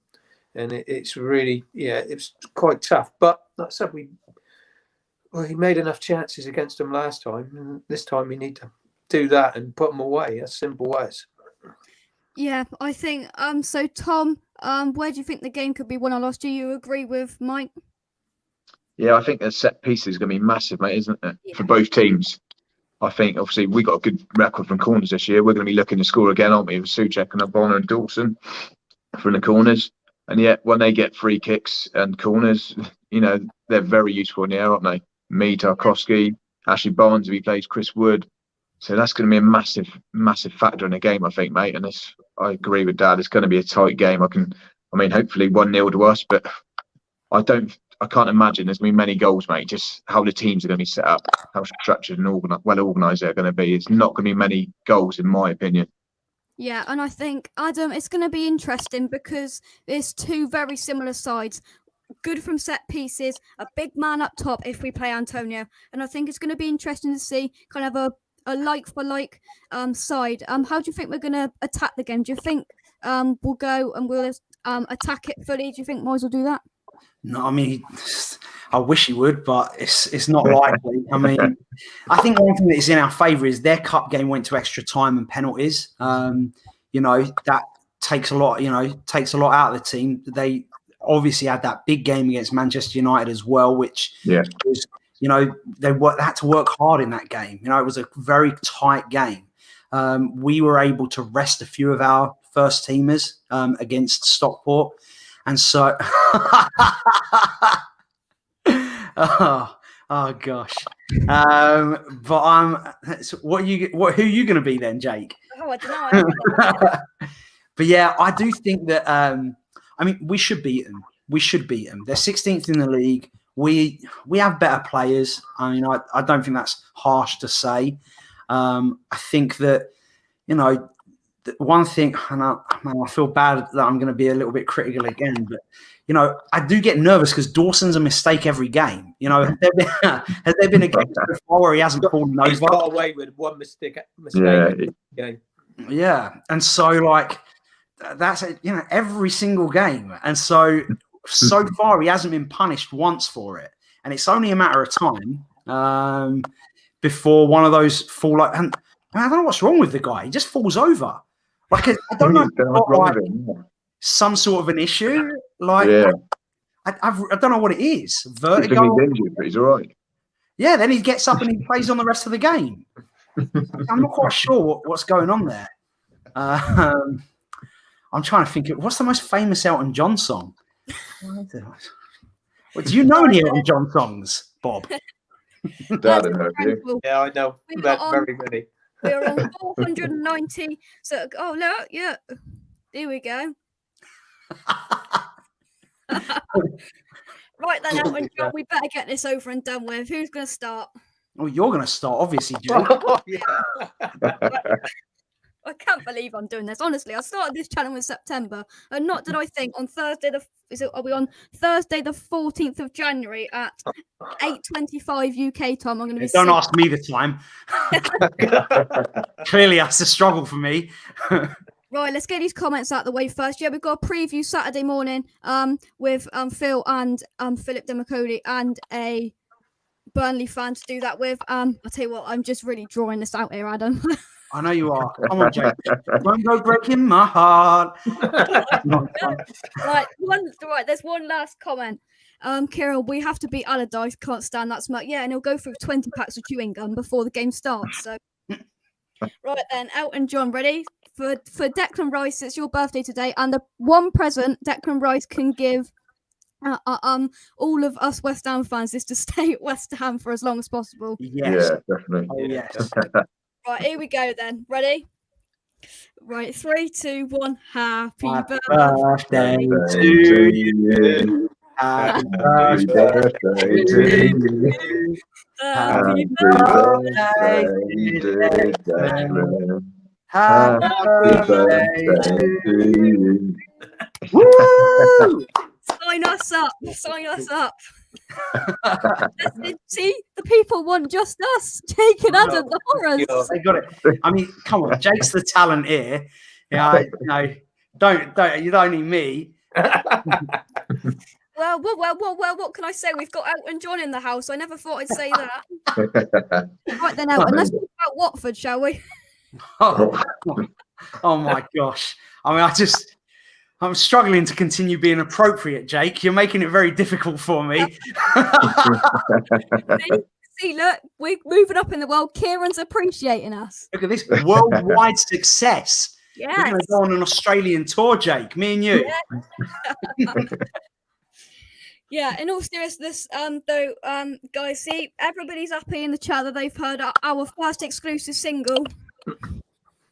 And it's really, it's quite tough. But like I said, we made enough chances against them last time, and this time we need to do that and put them away. As simple as. Yeah, I think. So Tom, where do you think the game could be won or lost? Do you agree with Mike? Yeah, I think the set piece is going to be massive, mate, isn't it? Yeah. For both teams. I think, obviously, we got a good record from corners this year. We're going to be looking to score again, aren't we, with Souček and Bonner and Dawson from the corners. And yet, when they get free kicks and corners, you know, they're very useful in the air, aren't they? Me, Tarkowski, Ashley Barnes, if he plays, Chris Wood. So that's going to be a massive, massive factor in the game, I think, mate. And I agree with Dad. It's going to be a tight game. Hopefully 1-0 to us, but I can't imagine there's going to be many goals, mate. Just how the teams are going to be set up, how structured and well organised they're going to be. It's not going to be many goals, in my opinion. Yeah, and I think, Adam, it's going to be interesting because there's two very similar sides. Good from set pieces, a big man up top if we play Antonio. And I think it's going to be interesting to see kind of a like-for-like side. How do you think we're going to attack the game? Do you think we'll go and we'll attack it fully? Do you think Moyes will do that? No, I mean, I wish he would, but it's not likely. I mean, I think one thing that is in our favour is their cup game went to extra time and penalties. You know, that takes a lot out of the team. They obviously had that big game against Manchester United as well, which was, you know, they had to work hard in that game. You know, it was a very tight game. We were able to rest a few of our first teamers against Stockport. And so, oh gosh. But who are you going to be then, Jake? Oh, I don't know. But yeah, I do think that. We should beat them. We should beat them. They're 16th in the league. We have better players. I mean, I don't think that's harsh to say. I think that, you know. One thing, and I feel bad that I'm going to be a little bit critical again, but, you know, I do get nervous because Dawson's a mistake every game. You know, has there been a game before where he hasn't fallen over? He's got away with one mistake. Yeah, and so, like, that's, you know, every single game. And so far he hasn't been punished once for it. And it's only a matter of time before one of those fall like, and I don't know what's wrong with the guy. He just falls over. Like, I don't know if he's got, like, some sort of an issue. Like, I don't know what it is. Vertigo. He's injured, but he's all right. Yeah, then he gets up and he plays on the rest of the game. I'm not quite sure what's going on there. I'm trying to think. What's the most famous Elton John song? Well, do you know any Elton John songs, Bob? Dad, yeah, I know. Very many. We're on 490. So, oh, look, yeah. Here we go. Right then, Elton John, we better get this over and done with. Who's going to start? Well, you're going to start, obviously, Jake. I can't believe I'm doing this. Honestly, I started this channel in September, and not did I think on Thursday are we on Thursday the 14th of January at 8:25 UK time? I'm going to be. Don't ask me the time. Clearly, that's a struggle for me. Right, let's get these comments out of the way first. Yeah, we've got a preview Saturday morning with Phil and Philip Demacoli and a Burnley fan to do that with. I'll tell you what, I'm just really drawing this out here, Adam. I know you are. Come on, Jake. Don't go breaking my heart. Right, there's one last comment. Kieran, we have to beat Allardyce. Can't stand that smoke. Yeah, and he'll go through 20 packs of chewing gum before the game starts. So, right then, Elton John, ready for Declan Rice? It's your birthday today, and the one present Declan Rice can give all of us West Ham fans is to stay at West Ham for as long as possible. Yes. Yeah, definitely. Oh, yes. Right, here we go then. Ready? Right, 3, 2, 1. Happy Birthday birthday to you. Happy birthday to you. Happy birthday, Declan. Happy birthday to you. Woo! Sign us up. Sign us up. See, the people want just us. Jake and Adam, the horrors. They got it. I mean, come on, Jake's the talent here. Yeah, you don't need me. Well, what can I say? We've got Elton John in the house. I never thought I'd say that. Right then, Elton, let's talk about Watford, shall we? Oh my gosh. I mean, I'm struggling to continue being appropriate, Jake. You're making it very difficult for me. See, look, we're moving up in the world. Kieran's appreciating us. Look at this worldwide success. Yes. We're going to go on an Australian tour, Jake. Me and you. Yeah. Yeah, in all seriousness, guys, see, everybody's happy in the chat that they've heard our first exclusive single.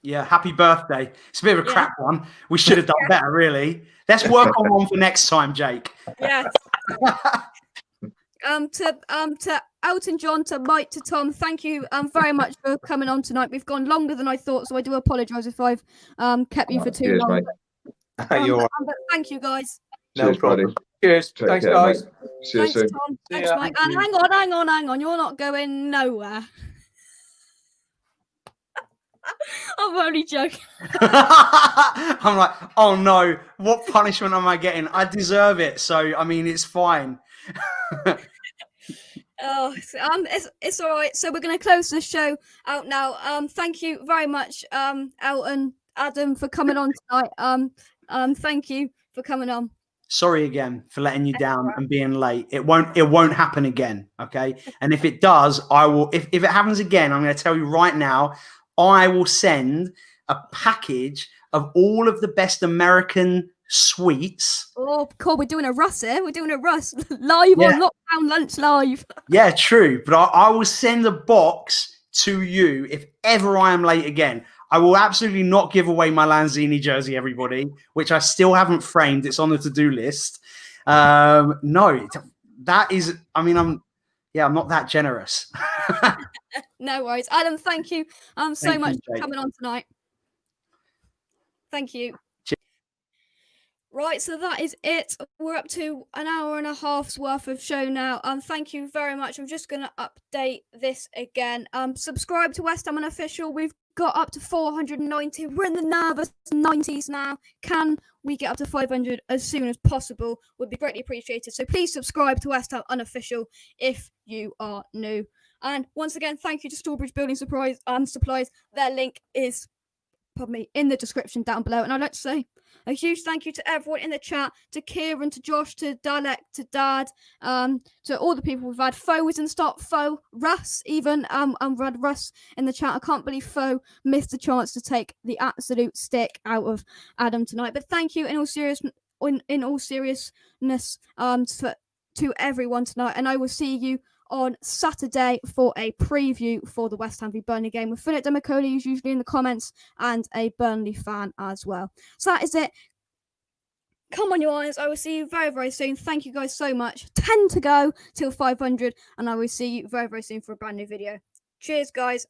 Yeah, happy birthday. It's a bit of a crap one. We should have done better, really. Let's work on one for next time, Jake. Yes. To Elton John, to Mike, to Tom, thank you very much for coming on tonight. We've gone longer than I thought, so I do apologise if I've kept you for too long. You're but thank you, guys. No problem. Cheers. Thanks, care, guys. mate. See you soon. Tom. Thanks, Mike. And hang on. You're not going nowhere. I'm only joking. I'm like, oh no, what punishment am I getting? I deserve it. So, I mean, it's fine. It's all right. So we're going to close the show out now. Thank you very much, Elton, Adam, for coming on tonight. Thank you for coming on. Sorry again for letting you down and being late. It won't happen again. Okay. And if it does, I will, if it happens again, I'm going to tell you right now, I will send a package of all of the best American sweets. Oh, cool. We're doing a Russ here. We're doing a Russ live on Lockdown Lunch Live. Yeah, true. But I will send a box to you if ever I am late again. I will absolutely not give away my Lanzini jersey, everybody, which I still haven't framed. It's on the to-do list. No, that is, I mean, I'm not that generous. No worries. Adam, thank you so much for coming on tonight. Thank you. Right, so that is it. We're up to an hour and a half's worth of show now. Thank you very much. I'm just going to update this again. Subscribe to West Ham Unofficial. We've got up to 490. We're in the nervous 90s now. Can we get up to 500 as soon as possible? Would be greatly appreciated. So please subscribe to West Ham Unofficial if you are new. And once again, thank you to Strawbridge Building Supplies. Their link is in the description down below. And I'd like to say a huge thank you to everyone in the chat, to Kieran, to Josh, to Dalek, to Dad, to all the people we've had. Foe was in start. Foe, Russ, even read Russ in the chat. I can't believe Foe missed the chance to take the absolute stick out of Adam tonight. But thank you in all seriousness to everyone tonight, and I will see you on Saturday for a preview for the West Ham v Burnley game with Philip Demacoli, who's usually in the comments, and a Burnley fan as well. So that is it. Come on, you irons. I will see you very, very soon. Thank you guys so much. 10 to go till 500, and I will see you very, very soon for a brand new video. Cheers, guys.